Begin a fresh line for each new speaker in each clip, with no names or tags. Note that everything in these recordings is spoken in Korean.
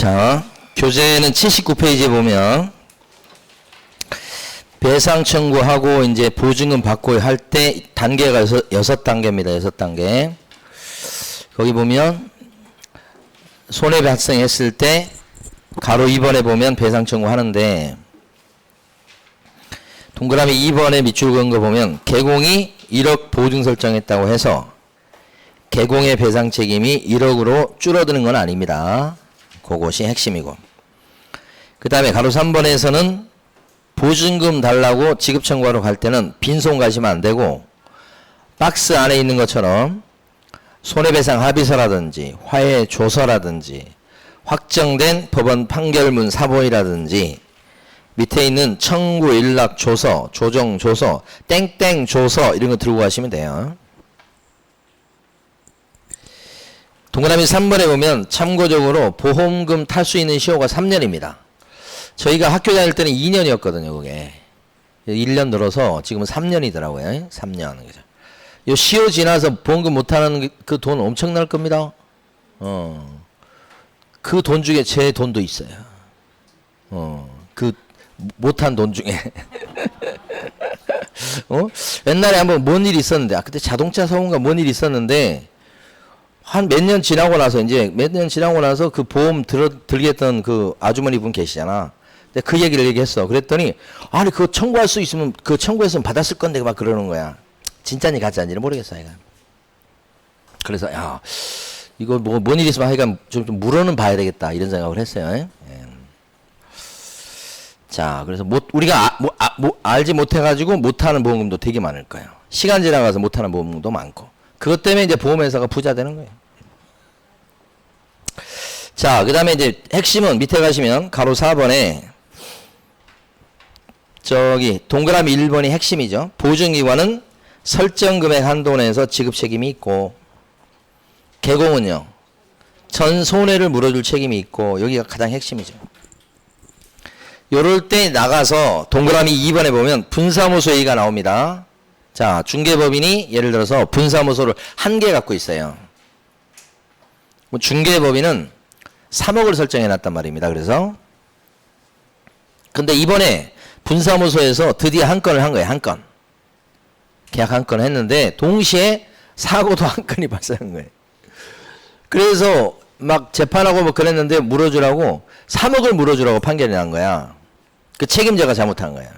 자, 교재는 79페이지에 보면 배상 청구하고 이제 보증금 받고 할 때 단계가 6단계입니다. 6단계. 거기 보면 손해 발생했을 때 가로 2번에 보면 배상 청구하는데 동그라미 2번에 밑줄 그은 거 보면 개공이 1억 보증 설정했다고 해서 개공의 배상 책임이 1억으로 줄어드는 건 아닙니다. 그것이 핵심이고. 그 다음에 가로 3번에서는 보증금 달라고 지급 청구하러 갈 때는 빈손 가시면 안 되고 박스 안에 있는 것처럼 손해배상 합의서라든지 화해 조서라든지 확정된 법원 판결문 사본이라든지 밑에 있는 청구 일락 조서, 조정 조서, 땡땡 조서 이런 거 들고 가시면 돼요. 동그라미 3번에 보면 참고적으로 보험금 탈 수 있는 시효가 3년입니다. 저희가 학교 다닐 때는 2년이었거든요, 그게. 1년 늘어서 지금은 3년이더라고요. 3년. 요 시효 지나서 보험금 못하는 그 돈 엄청날 겁니다. 그 돈 중에 제 돈도 있어요. 그 못한 돈 중에. 옛날에 한번 뭔 일이 있었는데, 그때 자동차 사고인가 뭔 일이 있었는데, 한 몇 년 지나고 나서, 그 보험 들겠던 그 아주머니 분 계시잖아. 근데 그 얘기를 얘기했어. 그랬더니, 아니, 그거 청구할 수 있으면, 그 청구했으면 받았을 건데, 막 그러는 거야. 진짜니 가짜인지는 모르겠어, 이거. 그래서, 야, 이거 뭔 일이 있으면 하여간 좀 물어는 봐야 되겠다, 이런 생각을 했어요. 예. 자, 그래서 우리가 알지 못해가지고 못하는 보험금도 되게 많을 거예요. 시간 지나가서 못하는 보험금도 많고. 그것 때문에 이제 보험회사가 부자 되는 거예요. 자, 그 다음에 이제 핵심은 밑에 가시면 가로 4번에 저기 동그라미 1번이 핵심이죠. 보증기관은 설정 금액 한도 내에서 지급 책임이 있고 개공은요. 전 손해를 물어줄 책임이 있고 여기가 가장 핵심이죠. 요럴 때 나가서 동그라미 2번에 보면 분사무소 얘기가 나옵니다. 자, 중개법인이 예를 들어서 분사무소를 1개 갖고 있어요. 중개법인은 3억을 설정해 놨단 말입니다. 그래서 근데 이번에 분사무소에서 드디어 한 건을 한 거예요. 한 건. 계약 한 건 했는데 동시에 사고도 한 건이 발생한 거예요. 그래서 막 재판하고 뭐 그랬는데 물어주라고 3억을 물어주라고 판결이 난 거야. 그 책임자가 잘못한 거야.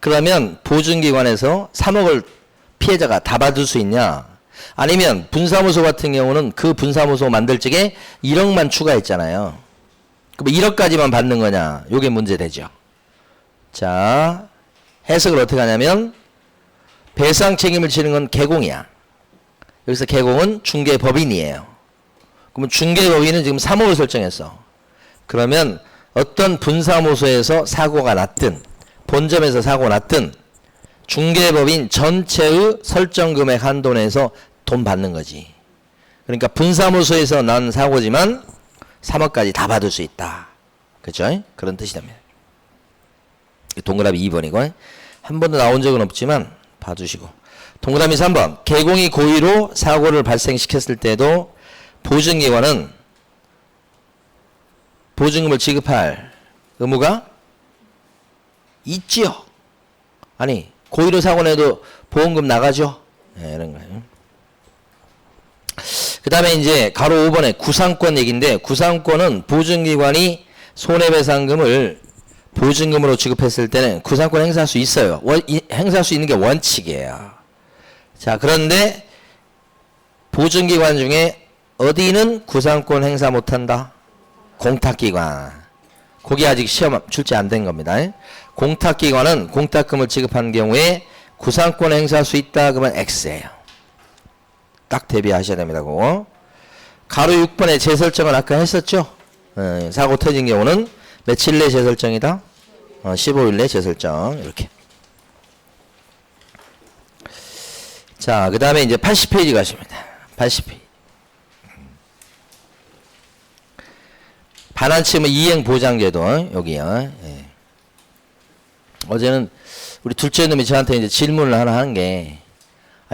그러면 보증기관에서 3억을 피해자가 다 받을 수 있냐? 아니면 분사무소 같은 경우는 그 분사무소 만들 적에 1억만 추가했잖아요. 그럼 1억까지만 받는 거냐? 요게 문제되죠. 자, 해석을 어떻게 하냐면 배상 책임을 지는 건 개공이야. 여기서 개공은 중개법인이에요. 그러면 중개법인은 지금 3억을 설정했어. 그러면 어떤 분사무소에서 사고가 났든 본점에서 사고 났든 중개법인 전체의 설정 금액 한도 내에서 돈 받는 거지. 그러니까 분사무소에서 난 사고지만 3억까지 다 받을 수 있다. 그죠? 그런 뜻이 됩니다. 동그라미 2번이고 한 번도 나온 적은 없지만 봐주시고 동그라미 3번 개공이 고의로 사고를 발생시켰을 때도 보증기관은 보증금을 지급할 의무가 있지요. 아니 고의로 사고 내도 보험금 나가죠. 네, 이런 거예요. 그 다음에 이제 가로 5번에 구상권 얘기인데 구상권은 보증기관이 손해배상금을 보증금으로 지급했을 때는 구상권 행사할 수 있어요. 행사할 수 있는 게 원칙이에요. 자, 그런데 보증기관 중에 어디는 구상권 행사 못한다? 공탁기관. 거기 아직 시험 출제 안 된 겁니다. 공탁기관은 공탁금을 지급한 경우에 구상권 행사할 수 있다 그러면 X예요. 딱 대비하셔야 됩니다. 그거. 가로 6번에 재설정은 아까 했었죠? 사고 터진 경우는 며칠 내 재설정이다? 15일 내 재설정. 이렇게. 자, 그 다음에 이제 80페이지 가십니다. 80페이지. 반환치면 이행보장제도, 여기요. 예. 어제는 우리 둘째 놈이 저한테 이제 질문을 하나 하는 게,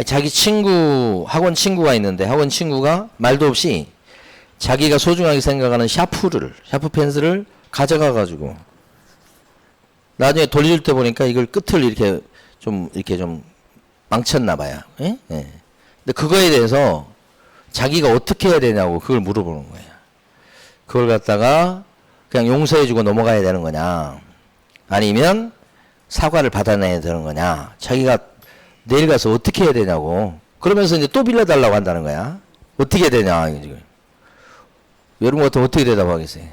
자기 친구, 학원 친구가 있는데, 학원 친구가 말도 없이 자기가 소중하게 생각하는 샤프 펜슬을 가져가 가지고 나중에 돌릴 때 보니까 이걸 끝을 이렇게 좀 망쳤나 봐요. 예? 예. 근데 그거에 대해서 자기가 어떻게 해야 되냐고 그걸 물어보는 거예요. 그걸 갖다가 그냥 용서해주고 넘어가야 되는 거냐, 아니면 사과를 받아내야 되는 거냐, 자기가 내일 가서 어떻게 해야 되냐고. 그러면서 이제 또 빌려달라고 한다는 거야. 어떻게 해야 되냐, 지금. 여러분 같으면 어떻게 대답하겠어요?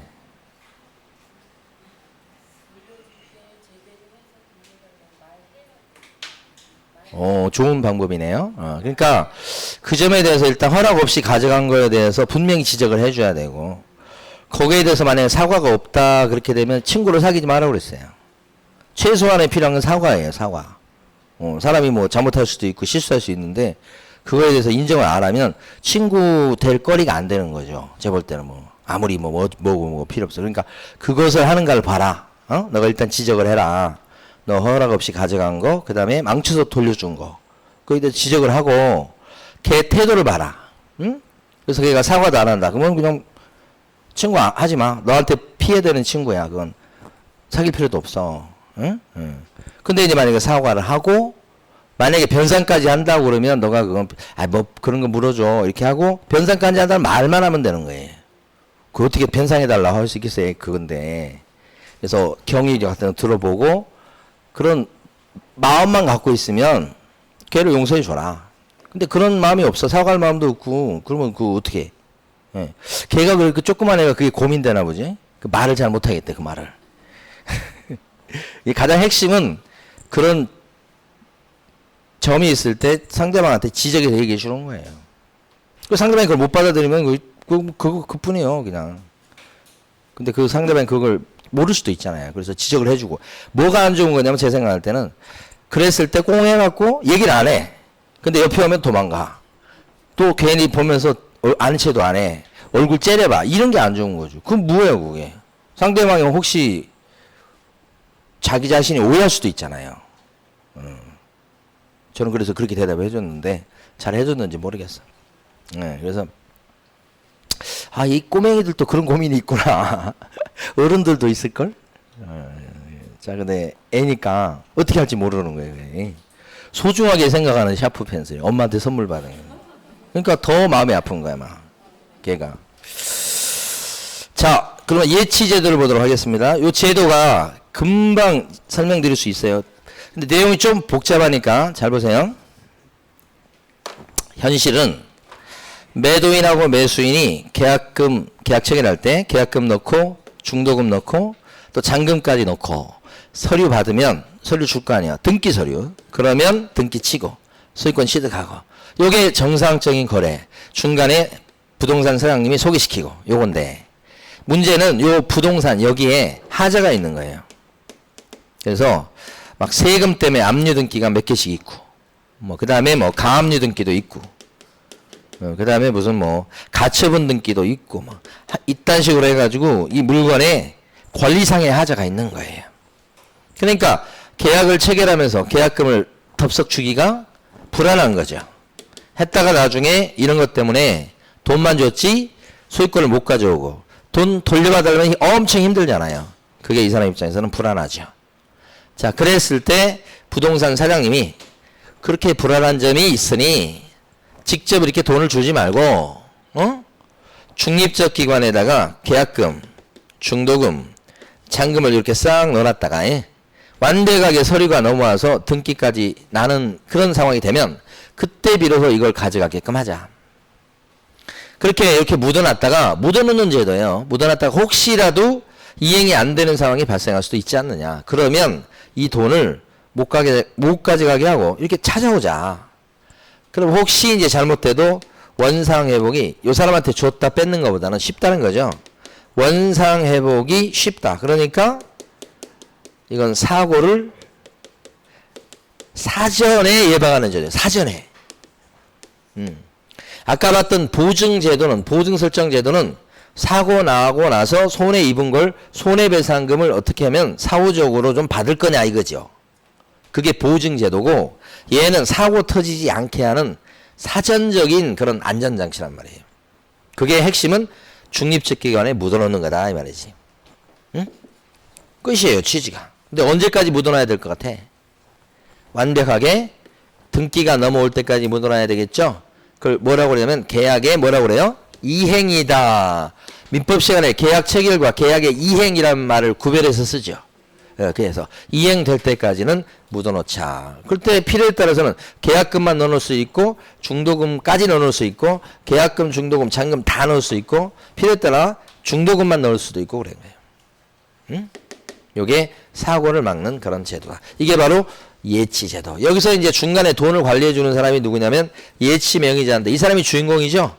좋은 방법이네요. 그러니까 그 점에 대해서 일단 허락 없이 가져간 거에 대해서 분명히 지적을 해줘야 되고, 거기에 대해서 만약에 사과가 없다 그렇게 되면 친구를 사귀지 말라고 그랬어요. 최소한의 필요한 건 사과예요. 사과. 사람이 뭐 잘못할 수도 있고 실수할 수 있는데 그거에 대해서 인정을 안 하면 친구 될 거리가 안 되는 거죠. 제가 볼 때는 뭐 아무리 뭐 필요 없어. 그러니까 그것을 하는가를 봐라. 너가 일단 지적을 해라. 너 허락 없이 가져간 거, 그 다음에 망쳐서 돌려준 거, 거기에 대해서 지적을 하고 걔 태도를 봐라. 응? 그래서 걔가 사과도 안 한다. 그러면 그냥 친구 하지 마. 너한테 피해되는 친구야. 그건 사귈 필요도 없어. 응? 응. 근데 이제 만약에 사과를 하고 만약에 변상까지 한다고 그러면 너가 그건 뭐 그런 거 물어줘 이렇게 하고 변상까지 한다는 말만 하면 되는 거예요. 그 어떻게 변상해달라고 할 수 있겠어요. 그건데. 그래서 경위 같은 거 들어보고 그런 마음만 갖고 있으면 걔를 용서해 줘라. 근데 그런 마음이 없어. 사과할 마음도 없고 그러면 그 어떻게 해? 예. 걔가 그렇게 조그만 애가 그게 고민되나 보지. 그 말을 잘 못하겠대. 그 말을. 이 가장 핵심은 그런 점이 있을 때 상대방한테 지적해서 얘기해 주는 거예요. 그 상대방이 그걸 못 받아들이면 그뿐이에요. 그냥. 근데 그 상대방이 그걸 모를 수도 있잖아요. 그래서 지적을 해주고. 뭐가 안 좋은 거냐면 제 생각할 때는 그랬을 때 꽁해갖고 얘기를 안 해. 근데 옆에 오면 도망가. 또 괜히 보면서 아는 체도 안 해. 얼굴 째려봐. 이런 게 안 좋은 거죠. 그럼 뭐예요 그게. 상대방이 혹시 자기 자신이 오해할 수도 있잖아요. 저는 그래서 그렇게 대답을 해줬는데 잘 해줬는지 모르겠어. 네, 그래서 이 꼬맹이들도 그런 고민이 있구나. 어른들도 있을걸? 자, 근데 애니까 어떻게 할지 모르는 거예요. 소중하게 생각하는 샤프 펜슬. 엄마한테 선물 받은 거예요. 그러니까 더 마음이 아픈 거야, 막. 걔가. 자, 그러면 예치 제도를 보도록 하겠습니다. 이 제도가 금방 설명드릴 수 있어요. 근데 내용이 좀 복잡하니까 잘 보세요. 현실은 매도인하고 매수인이 계약 체결할 때 계약금 넣고 중도금 넣고 또 잔금까지 넣고 서류 받으면 서류 줄 거 아니야. 등기 서류. 그러면 등기 치고 소유권 취득하고. 요게 정상적인 거래. 중간에 부동산 사장님이 소개시키고 요건데 문제는 요 부동산 여기에 하자가 있는 거예요. 그래서 막 세금 때문에 압류 등기가 몇 개씩 있고 뭐 그다음에 뭐 가압류 등기도 있고 그다음에 무슨 뭐 가처분 등기도 있고 뭐 이딴 식으로 해가지고 이 물건에 권리상의 하자가 있는 거예요. 그러니까 계약을 체결하면서 계약금을 덥석 주기가 불안한 거죠. 했다가 나중에 이런 것 때문에 돈만 줬지 소유권을 못 가져오고 돈 돌려받으려면 엄청 힘들잖아요. 그게 이 사람 입장에서는 불안하죠. 자, 그랬을 때 부동산 사장님이 그렇게 불안한 점이 있으니 직접 이렇게 돈을 주지 말고 중립적 기관에다가 계약금, 중도금, 잔금을 이렇게 싹 넣어놨다가 완벽하게 서류가 넘어와서 등기까지 나는 그런 상황이 되면 그때 비로소 이걸 가져가게끔 하자. 그렇게 이렇게 묻어놓는 제도예요. 묻어놨다가 혹시라도 이행이 안 되는 상황이 발생할 수도 있지 않느냐. 그러면 이 돈을 못 가져가게 하고 이렇게 찾아오자. 그럼 혹시 이제 잘못돼도 원상회복이 요 사람한테 줬다 뺏는 것보다는 쉽다는 거죠. 원상회복이 쉽다. 그러니까 이건 사고를 사전에 예방하는 제도예요. 사전에. 아까 봤던 보증제도는, 보증설정제도는 사고 나고 나서 손해 입은 걸 손해배상금을 어떻게 하면 사후적으로 좀 받을 거냐 이거죠. 그게 보증제도고 얘는 사고 터지지 않게 하는 사전적인 그런 안전장치란 말이에요. 그게 핵심은 중립적기관에 묻어놓는 거다 이 말이지. 응? 끝이에요 취지가. 근데 언제까지 묻어놔야 될 것 같아? 완벽하게 등기가 넘어올 때까지 묻어놔야 되겠죠? 그걸 뭐라고 그러냐면 계약의 뭐라고 그래요? 이행이다. 민법 시간에 계약 체결과 계약의 이행이라는 말을 구별해서 쓰죠. 그래서 이행될 때까지는 묻어놓자. 그때 필요에 따라서는 계약금만 넣어놓을 수 있고 중도금까지 넣어놓을 수 있고 계약금, 중도금, 잔금 다 넣을 수 있고 필요에 따라 중도금만 넣을 수도 있고 그런 거예요. 응? 요게 사고를 막는 그런 제도다. 이게 바로 예치제도. 여기서 이제 중간에 돈을 관리해주는 사람이 누구냐면 예치명의자인데 이 사람이 주인공이죠.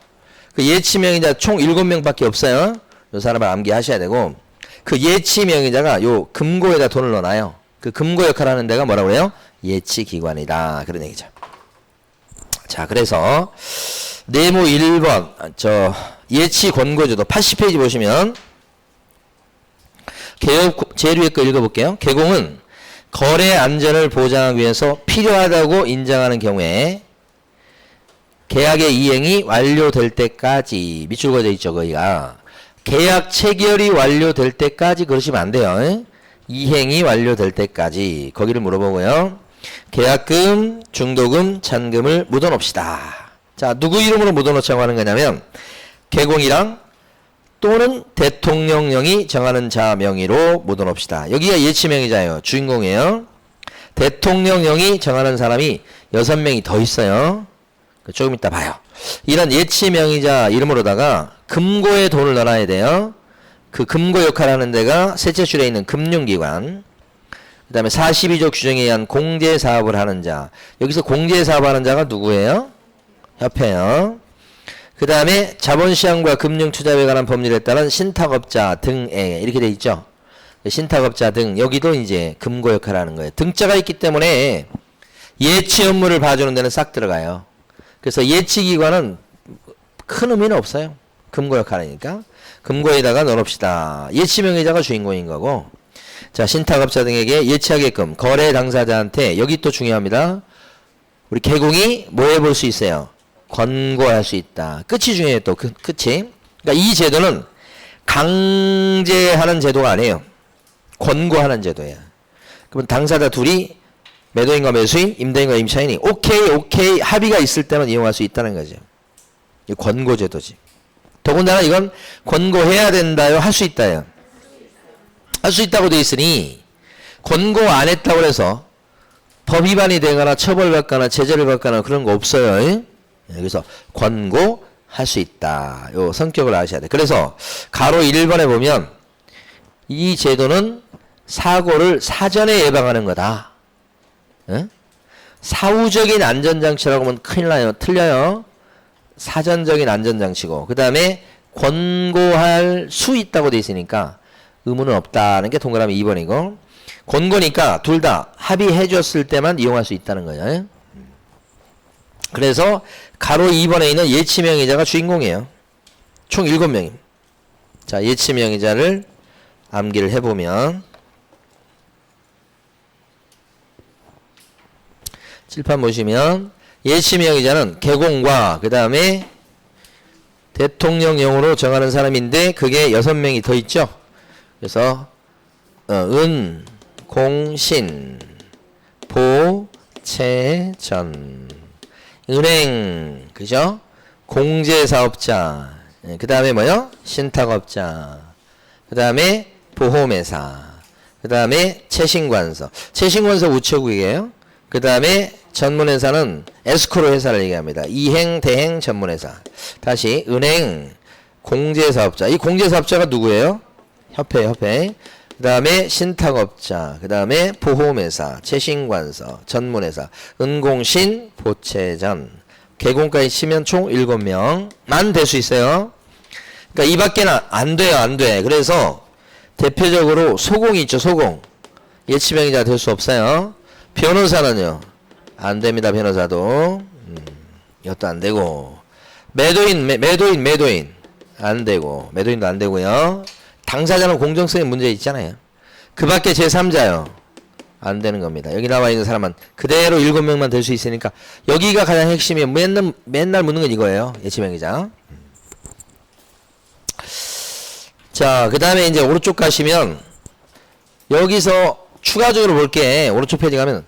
그 예치명의자 총 7명밖에 없어요. 이 사람을 암기하셔야 되고 그 예치명의자가 요 금고에다 돈을 넣어놔요. 그 금고 역할을 하는 데가 뭐라고 그래요? 예치기관이다. 그런 얘기죠. 자, 그래서 네모 1번 예치권고제도 80페이지 보시면 개업 제류의 거 읽어볼게요. 개공은 거래 안전을 보장하기 위해서 필요하다고 인정하는 경우에 계약의 이행이 완료될 때까지 밑줄 그어져 있죠. 거기가 계약 체결이 완료될 때까지 그러시면 안 돼요. 이행이 완료될 때까지 거기를 물어보고요. 계약금, 중도금, 잔금을 묻어놓읍시다. 자, 누구 이름으로 묻어놓자고 하는 거냐면 개공이랑 또는 대통령령이 정하는 자 명의로 묻어놓읍시다. 여기가 예치명의자예요. 주인공이에요. 대통령령이 정하는 사람이 6명이 더 있어요. 조금 이따 봐요. 이런 예치명의자 이름으로다가 금고에 돈을 넣어놔야 돼요. 그 금고 역할을 하는 데가 셋째 줄에 있는 금융기관, 그 다음에 42조 규정에 의한 공제사업을 하는 자. 여기서 공제사업하는 자가 누구예요? 협회요. 그 다음에 자본시장과 금융투자에 관한 법률에 따른 신탁업자 등에 이렇게 돼 있죠. 신탁업자 등 여기도 이제 금고 역할을 하는 거예요. 등자가 있기 때문에 예치 업무를 봐주는 데는 싹 들어가요. 그래서 예치기관은 큰 의미는 없어요. 금고 역할이니까. 금고에다가 넣어놓읍시다. 예치명의자가 주인공인 거고. 자, 신탁업자 등에게 예치하게끔 거래 당사자한테 여기 또 중요합니다. 우리 개공이 뭐 해볼 수 있어요? 권고할 수 있다. 끝이 중요해요. 또 끝이. 그러니까 이 제도는 강제하는 제도가 아니에요. 권고하는 제도예요. 그러면 당사자 둘이 매도인과 매수인, 임대인과 임차인이 오케이 합의가 있을 때만 이용할 수 있다는 거죠. 이 권고 제도지. 더군다나 이건 권고해야 된다요, 할 수 있다요. 할 수 있다고 돼 있으니 권고 안 했다고 해서 법 위반이 되거나 처벌받거나 제재를 받거나 그런 거 없어요. 그래서 권고할 수 있다. 요 성격을 아셔야 돼. 그래서 가로 1번에 보면 이 제도는 사고를 사전에 예방하는 거다. 사후적인 안전장치라고 하면 큰일 나요. 틀려요. 사전적인 안전장치고 그 다음에 권고할 수 있다고 돼 있으니까 의무는 없다는 게 동그라미 2번이고 권고니까 둘 다 합의해 줬을 때만 이용할 수 있다는 거예요. 그래서 가로 2번에 있는 예치명의자가 주인공이에요. 총 7명임. 자, 예치명의자를 암기를 해보면 칠판 보시면 예치명의자는 개공과 그 다음에 대통령령으로 정하는 사람인데 그게 6명이 더 있죠. 그래서 은, 공, 신, 보, 채, 전 은행, 그죠? 공제사업자, 그 다음에 뭐요? 신탁업자, 그 다음에 보험회사, 그 다음에 채신관서. 채신관서 우체국이에요. 그 다음에 전문회사는 에스코로 회사를 얘기합니다. 이행, 대행, 전문회사. 다시 은행, 공제사업자. 이 공제사업자가 누구예요? 협회. 그 다음에 신탁업자, 그 다음에 보험회사, 채신관서, 전문회사, 은공신, 보채전, 개공까지 치면 총 7명만 될 수 있어요. 그러니까 이 밖에는 안 돼요. 그래서 대표적으로 소공이 있죠. 소공. 예치명의자 될 수 없어요. 변호사는요. 안 됩니다. 변호사도. 이것도 안 되고. 매도인. 안 되고. 매도인도 안 되고요. 당사자는 공정성에 문제 있잖아요. 그 밖에 제3자요. 안 되는 겁니다. 여기 나와 있는 사람은 그대로 7명만 될 수 있으니까 여기가 가장 핵심이에요. 맨날 묻는 건 이거예요. 예치명의자. 자, 그 다음에 이제 오른쪽 가시면 여기서 추가적으로 볼게. 오른쪽 페이지 가면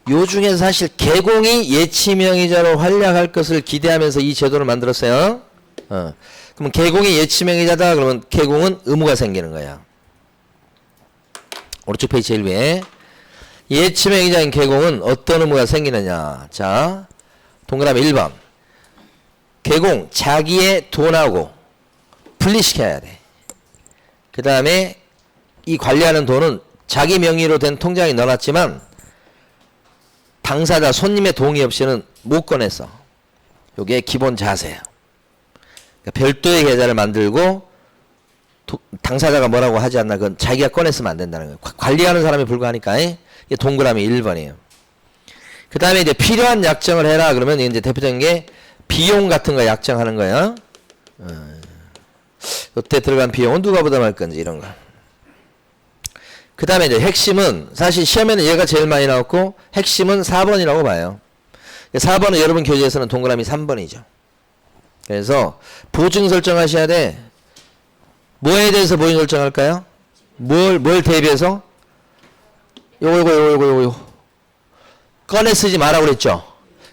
요 중에서 사실 개공이 예치명의자로 활약할 것을 기대하면서 이 제도를 만들었어요. 그러면 개공이 예치명의자다 그러면 개공은 의무가 생기는 거야. 오른쪽 페이지 제일 위에 예치명의자인 개공은 어떤 의무가 생기느냐. 자, 동그라미 1번 개공 자기의 돈하고 분리시켜야 돼. 그 다음에 이 관리하는 돈은 자기 명의로 된 통장에 넣어놨지만 당사자 손님의 동의 없이는 못 꺼냈어. 요게 기본 자세야. 그러니까 별도의 계좌를 만들고 당사자가 뭐라고 하지 않나 그건 자기가 꺼냈으면 안 된다는 거예요. 관리하는 사람이 불가하니까. 이게 동그라미 1번이에요. 그 다음에 이제 필요한 약정을 해라 그러면 이제 대표적인 게 비용 같은 거 약정하는 거예요. 이때 들어간 비용은 누가 부담할 건지 이런 거. 그 다음에 이제 핵심은 사실 시험에는 얘가 제일 많이 나왔고 핵심은 4번이라고 봐요. 4번은 여러분 교재에서는 동그라미 3번이죠. 그래서 보증 설정하셔야 돼. 뭐에 대해서 보증 설정할까요? 뭘 대비해서? 요거 꺼내 쓰지 마라 그랬죠.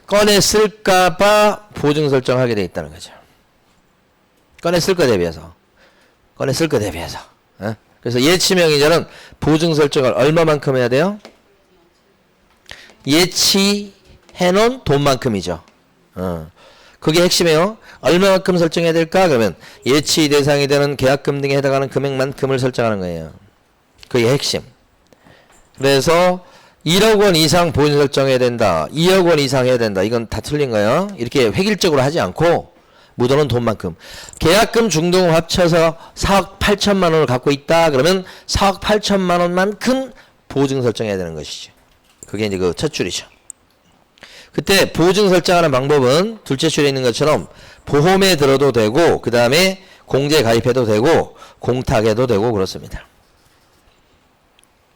꺼내 쓸까봐 보증 설정하게 돼 있다는 거죠. 꺼내 쓸 거 대비해서. 꺼내 쓸 거 대비해서. 그래서 예치명의자는 보증 설정을 얼마만큼 해야 돼요? 예치해놓은 돈만큼이죠. 그게 핵심이에요. 얼마만큼 설정해야 될까? 그러면 예치 대상이 되는 계약금 등에 해당하는 금액만큼을 설정하는 거예요. 그게 핵심. 그래서 1억 원 이상 보증 설정해야 된다. 2억 원 이상 해야 된다. 이건 다 틀린 거예요. 이렇게 획일적으로 하지 않고 묻어놓은 돈만큼. 계약금 중도금 합쳐서 4억 8천만 원을 갖고 있다. 그러면 4억 8천만 원만큼 보증 설정해야 되는 것이죠. 그게 이제 그 첫 줄이죠. 그때 보증 설정하는 방법은 둘째 줄에 있는 것처럼 보험에 들어도 되고 그 다음에 공제 가입해도 되고 공탁해도 되고 그렇습니다.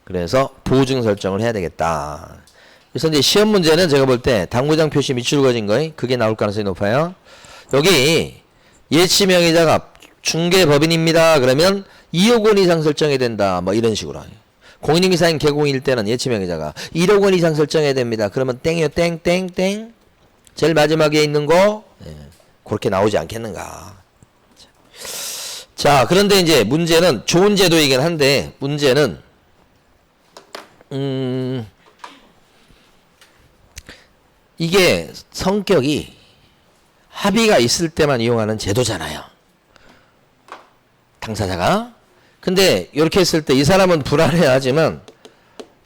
그래서 보증 설정을 해야 되겠다. 그래서 이제 시험 문제는 제가 볼 때 당구장 표시 미출거진 거에 그게 나올 가능성이 높아요. 여기 예치명의자가 중개법인입니다. 그러면 2억 원 이상 설정해야 된다. 뭐 이런 식으로. 공인중개사인 개공일 때는 예치명의자가 1억 원 이상 설정해야 됩니다. 그러면 땡이요. 땡. 제일 마지막에 있는 거 그렇게 나오지 않겠는가. 자, 그런데 이제 문제는 좋은 제도이긴 한데 문제는 이게 성격이 합의가 있을 때만 이용하는 제도잖아요. 당사자가. 근데 이렇게 했을 때 이 사람은 불안해하지만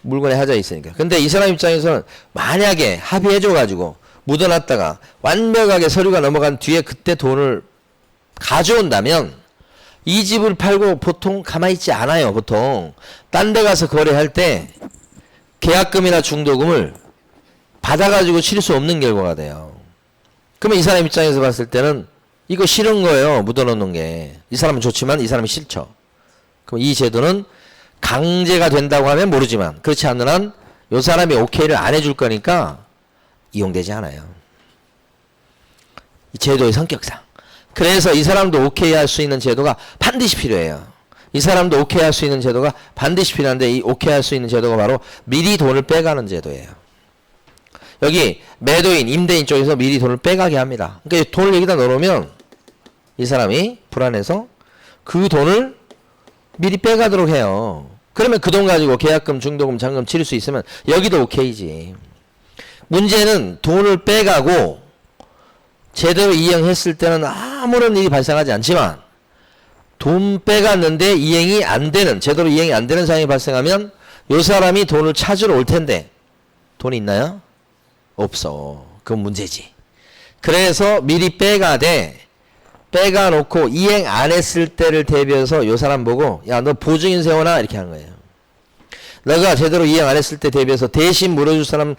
물건에 하자 있으니까. 근데 이 사람 입장에서는 만약에 합의해줘가지고 묻어놨다가 완벽하게 서류가 넘어간 뒤에 그때 돈을 가져온다면 이 집을 팔고 보통 가만히 있지 않아요. 보통 딴 데 가서 거래할 때 계약금이나 중도금을 받아가지고 치를 수 없는 결과가 돼요. 그러면 이 사람 입장에서 봤을 때는 이거 싫은 거예요. 묻어놓는 게. 이 사람은 좋지만 이 사람이 싫죠. 그럼 이 제도는 강제가 된다고 하면 모르지만 그렇지 않는 한 이 사람이 오케이를 안 해줄 거니까 이용되지 않아요. 이 제도의 성격상. 그래서 이 사람도 오케이 할 수 있는 제도가 반드시 필요해요. 이 사람도 오케이 할 수 있는 제도가 반드시 필요한데 이 오케이 할 수 있는 제도가 바로 미리 돈을 빼가는 제도예요. 여기 매도인, 임대인 쪽에서 미리 돈을 빼가게 합니다. 그러니까 돈을 여기다 넣어놓으면 이 사람이 불안해서 그 돈을 미리 빼가도록 해요. 그러면 그 돈 가지고 계약금, 중도금, 잔금 치를 수 있으면 여기도 오케이지. 문제는 돈을 빼가고 제대로 이행했을 때는 아무런 일이 발생하지 않지만 돈 빼갔는데 이행이 안 되는, 제대로 이행이 안 되는 상황이 발생하면 이 사람이 돈을 찾으러 올 텐데 돈이 있나요? 없어. 그건 문제지. 그래서 미리 빼가 놓고 이행 안 했을 때를 대비해서 요 사람 보고 야, 너 보증인 세워놔 이렇게 하는 거예요. 너가 제대로 이행 안 했을 때 대비해서 대신 물어줄 사람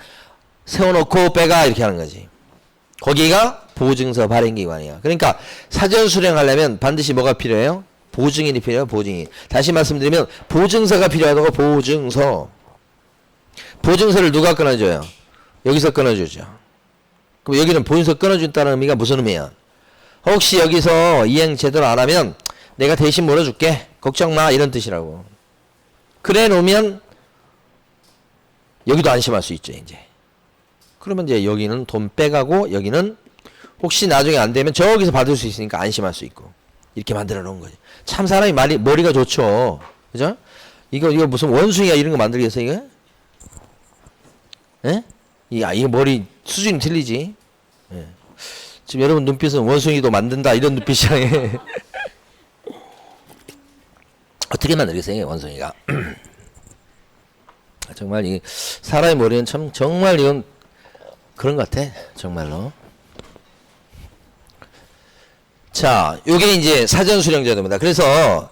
세워놓고 빼가 이렇게 하는 거지. 거기가 보증서 발행기관이야. 그러니까 사전 수령하려면 반드시 뭐가 필요해요? 보증인이 필요해요. 보증인. 다시 말씀드리면 보증서가 필요하다고. 보증서를 누가 끊어줘요? 여기서 끊어주죠. 그럼 여기는 보증서 끊어준다는 의미가 무슨 의미야? 혹시 여기서 이행 제대로 안 하면 내가 대신 물어줄게. 걱정 마. 이런 뜻이라고. 그래 놓으면 여기도 안심할 수 있죠, 이제. 그러면 이제 여기는 돈 빼가고 여기는 혹시 나중에 안 되면 저기서 받을 수 있으니까 안심할 수 있고. 이렇게 만들어 놓은 거지. 참 사람이 머리가 좋죠. 그죠? 이거 무슨 원숭이야 이런 거 만들겠어, 이거? 예? 이거 머리 수준이 틀리지. 예. 지금 여러분 눈빛은 원숭이도 만든다 이런 눈빛이야. 어떻게 만들겠어요, 원숭이가? 정말 이 사람의 머리는 참 정말 이건 그런 것 같아, 정말로. 자, 요게 이제 사전 수령 제도입니다. 그래서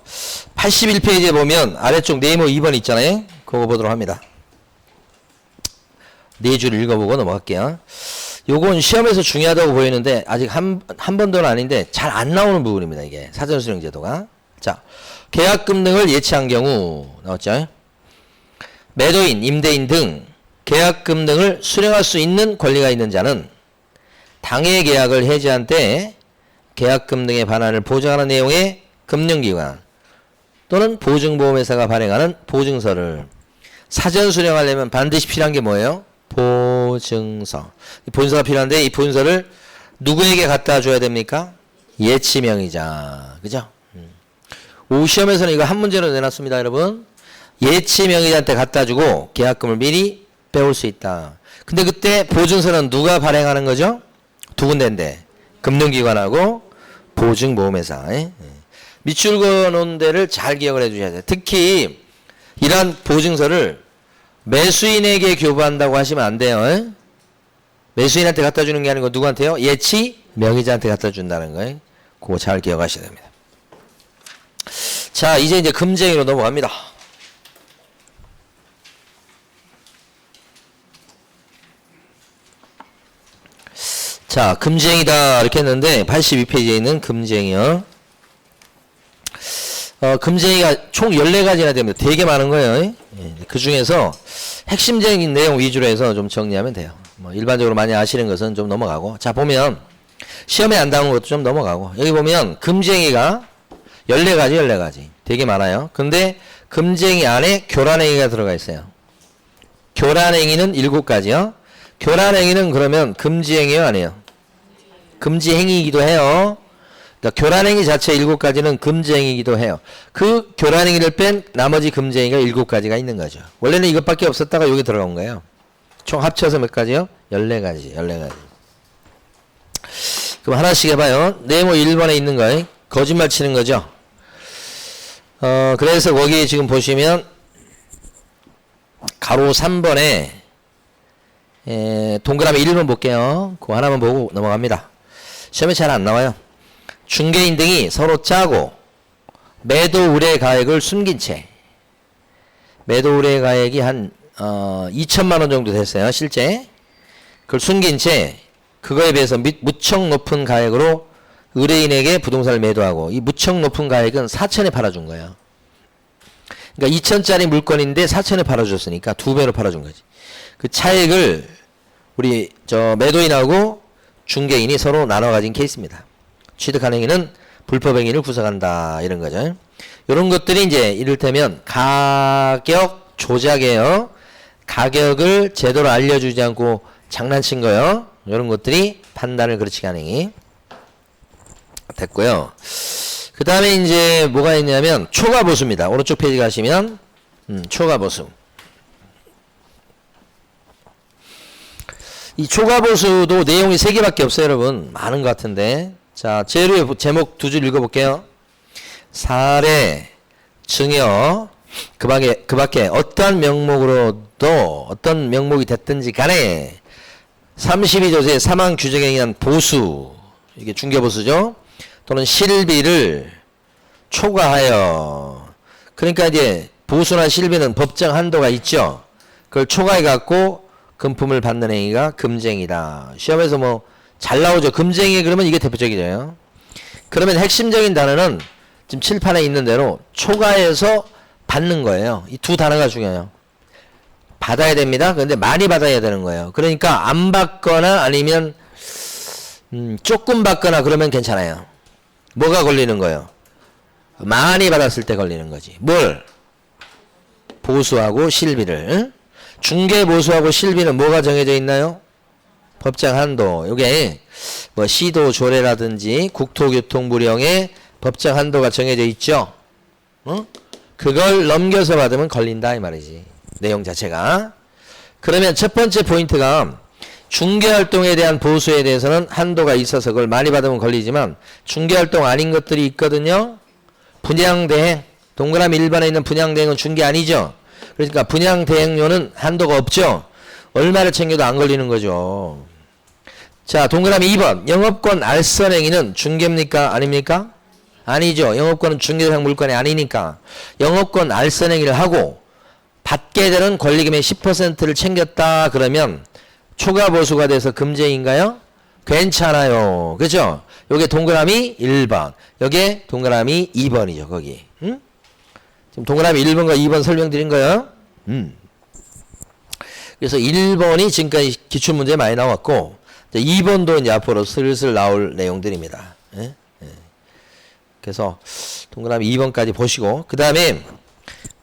81페이지에 보면 아래쪽 네모 2번 있잖아요. 그거 보도록 합니다. 네 줄 읽어보고 넘어갈게요. 요건 시험에서 중요하다고 보이는데 아직 한 번도는 아닌데 잘 안 나오는 부분입니다. 이게 사전 수령 제도가. 자, 계약금 등을 예치한 경우 나왔죠. 매도인, 임대인 등 계약금 등을 수령할 수 있는 권리가 있는 자는 당해 계약을 해지한 때 계약금 등의 반환을 보장하는 내용의 금융기관 또는 보증보험회사가 발행하는 보증서를 사전 수령하려면 반드시 필요한 게 뭐예요? 보증서. 보증서가 필요한데 이 보증서를 누구에게 갖다 줘야 됩니까? 예치명의자. 그죠? 오 시험에서는 이거 한 문제로 내놨습니다, 여러분. 예치명의자한테 갖다 주고 계약금을 미리 빼올 수 있다. 근데 그때 보증서는 누가 발행하는 거죠? 두 군데인데 금융기관하고 보증보험회사. 밑줄 그어놓은 데를 잘 기억을 해주셔야 돼요. 특히 이러한 보증서를 매수인에게 교부한다고 하시면 안 돼요. 매수인한테 갖다 주는 게 아니고 누구한테요? 예치 명의자한테 갖다 준다는 거예요. 그거 잘 기억하셔야 됩니다. 자, 이제 금쟁이로 넘어갑니다. 자, 금쟁이다 이렇게 했는데 82페이지에 있는 금쟁이요. 금쟁이가 총 14가지나 됩니다. 되게 많은 거예요. 예, 그 중에서 핵심적인 내용 위주로 해서 좀 정리하면 돼요. 뭐 일반적으로 많이 아시는 것은 좀 넘어가고. 자, 보면 시험에 안 나오는 것도 좀 넘어가고. 여기 보면 금쟁이가 14가지 되게 많아요. 근데 금쟁이 안에 교란행위가 들어가 있어요. 교란행위는 7가지요. 교란행위는 그러면 금지행위요, 아니에요? 금지행위이기도 해요. 그러니까 교란행위 자체 7가지는 금지행위이기도 해요. 그 교란행위를 뺀 나머지 금지행위가 7가지가 있는 거죠. 원래는 이것밖에 없었다가 여기 들어간 거예요. 총 합쳐서 몇 가지요? 14가지. 그럼 하나씩 해봐요. 네모 1번에 있는 거 거짓말 치는 거죠. 그래서 거기 지금 보시면 가로 3번에 동그라미 1번 볼게요. 그거 하나만 보고 넘어갑니다. 시험에 잘 안 나와요. 중개인 등이 서로 짜고 매도 의뢰 가액을 숨긴 채 매도 의뢰 가액이 한 2천만 원 정도 됐어요. 실제 그걸 숨긴 채 그거에 비해서 무척 높은 가액으로 의뢰인에게 부동산을 매도하고 이 무척 높은 가액은 4천에 팔아준 거예요. 그러니까 2천짜리 물건인데 4천에 팔아줬으니까 2배로 팔아준 거지. 그 차액을 우리 매도인하고 중개인이 서로 나눠 가진 케이스입니다. 취득한 행위는 불법 행위를 구성한다 이런 거죠. 이런 것들이 이제 이를테면 가격 조작이에요. 가격을 제대로 알려주지 않고 장난친 거요. 이런 것들이 판단을 그르치게 하는 행위 됐고요. 그 다음에 이제 뭐가 있냐면 초과보수입니다. 오른쪽 페이지 가시면 초과보수. 이 초과보수도 내용이 3개밖에 없어요, 여러분. 많은 것 같은데. 자, 제일 위에 제목 2줄 읽어볼게요. 사례, 증여, 그 밖에 어떠한 명목으로도 어떤 명목이 됐든지 간에 32조제 사망 규정에 의한 보수, 이게 중개보수죠. 또는 실비를 초과하여. 그러니까 이제 보수나 실비는 법정 한도가 있죠. 그걸 초과해 갖고 금품을 받는 행위가 금쟁이다. 시험에서 뭐 잘 나오죠. 금쟁이 그러면 이게 대표적이죠. 그러면 핵심적인 단어는 지금 칠판에 있는 대로 초과해서 받는 거예요. 이 두 단어가 중요해요. 받아야 됩니다. 그런데 많이 받아야 되는 거예요. 그러니까 안 받거나 아니면 조금 받거나 그러면 괜찮아요. 뭐가 걸리는 거예요? 많이 받았을 때 걸리는 거지. 뭘? 보수하고 실비를. 중개 보수하고 실비는 뭐가 정해져 있나요? 법정 한도. 요게 뭐 시도 조례라든지 국토교통부령에 법정 한도가 정해져 있죠. 그걸 넘겨서 받으면 걸린다 이 말이지. 내용 자체가. 그러면 첫 번째 포인트가 중개활동에 대한 보수에 대해서는 한도가 있어서 그걸 많이 받으면 걸리지만 중개활동 아닌 것들이 있거든요. 분양대행. 동그라미 1번에 있는 분양대행은 중개 아니죠. 그러니까 분양대행료는 한도가 없죠. 얼마를 챙겨도 안 걸리는 거죠. 자, 동그라미 2번. 영업권 알선행위는 중개입니까? 아닙니까? 아니죠. 영업권은 중개대상 물건이 아니니까. 영업권 알선행위를 하고 받게 되는 권리금의 10%를 챙겼다 그러면 초과 보수가 돼서 금쟁인가요? 괜찮아요. 그죠? 요게 동그라미 1번. 요게 동그라미 2번이죠. 거기. 응? 지금 동그라미 1번과 2번 설명드린 거예요. 그래서 1번이 지금까지 기출문제에 많이 나왔고 2번도 이제 앞으로 슬슬 나올 내용들입니다. 예? 예. 그래서 동그라미 2번까지 보시고 그 다음에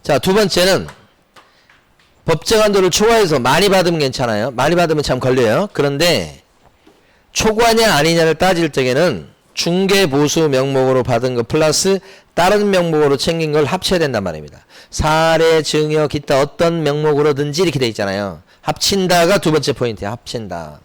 자, 두 번째는 법정 한도를 초과해서 많이 받으면 괜찮아요. 많이 받으면 참 걸려요. 그런데 초과냐 아니냐를 따질 적에는 중개보수 명목으로 받은 거 플러스 다른 명목으로 챙긴 걸 합쳐야 된단 말입니다. 사례, 증여, 기타 어떤 명목으로든지 이렇게 돼 있잖아요. 합친다가 두 번째 포인트야. 합친다.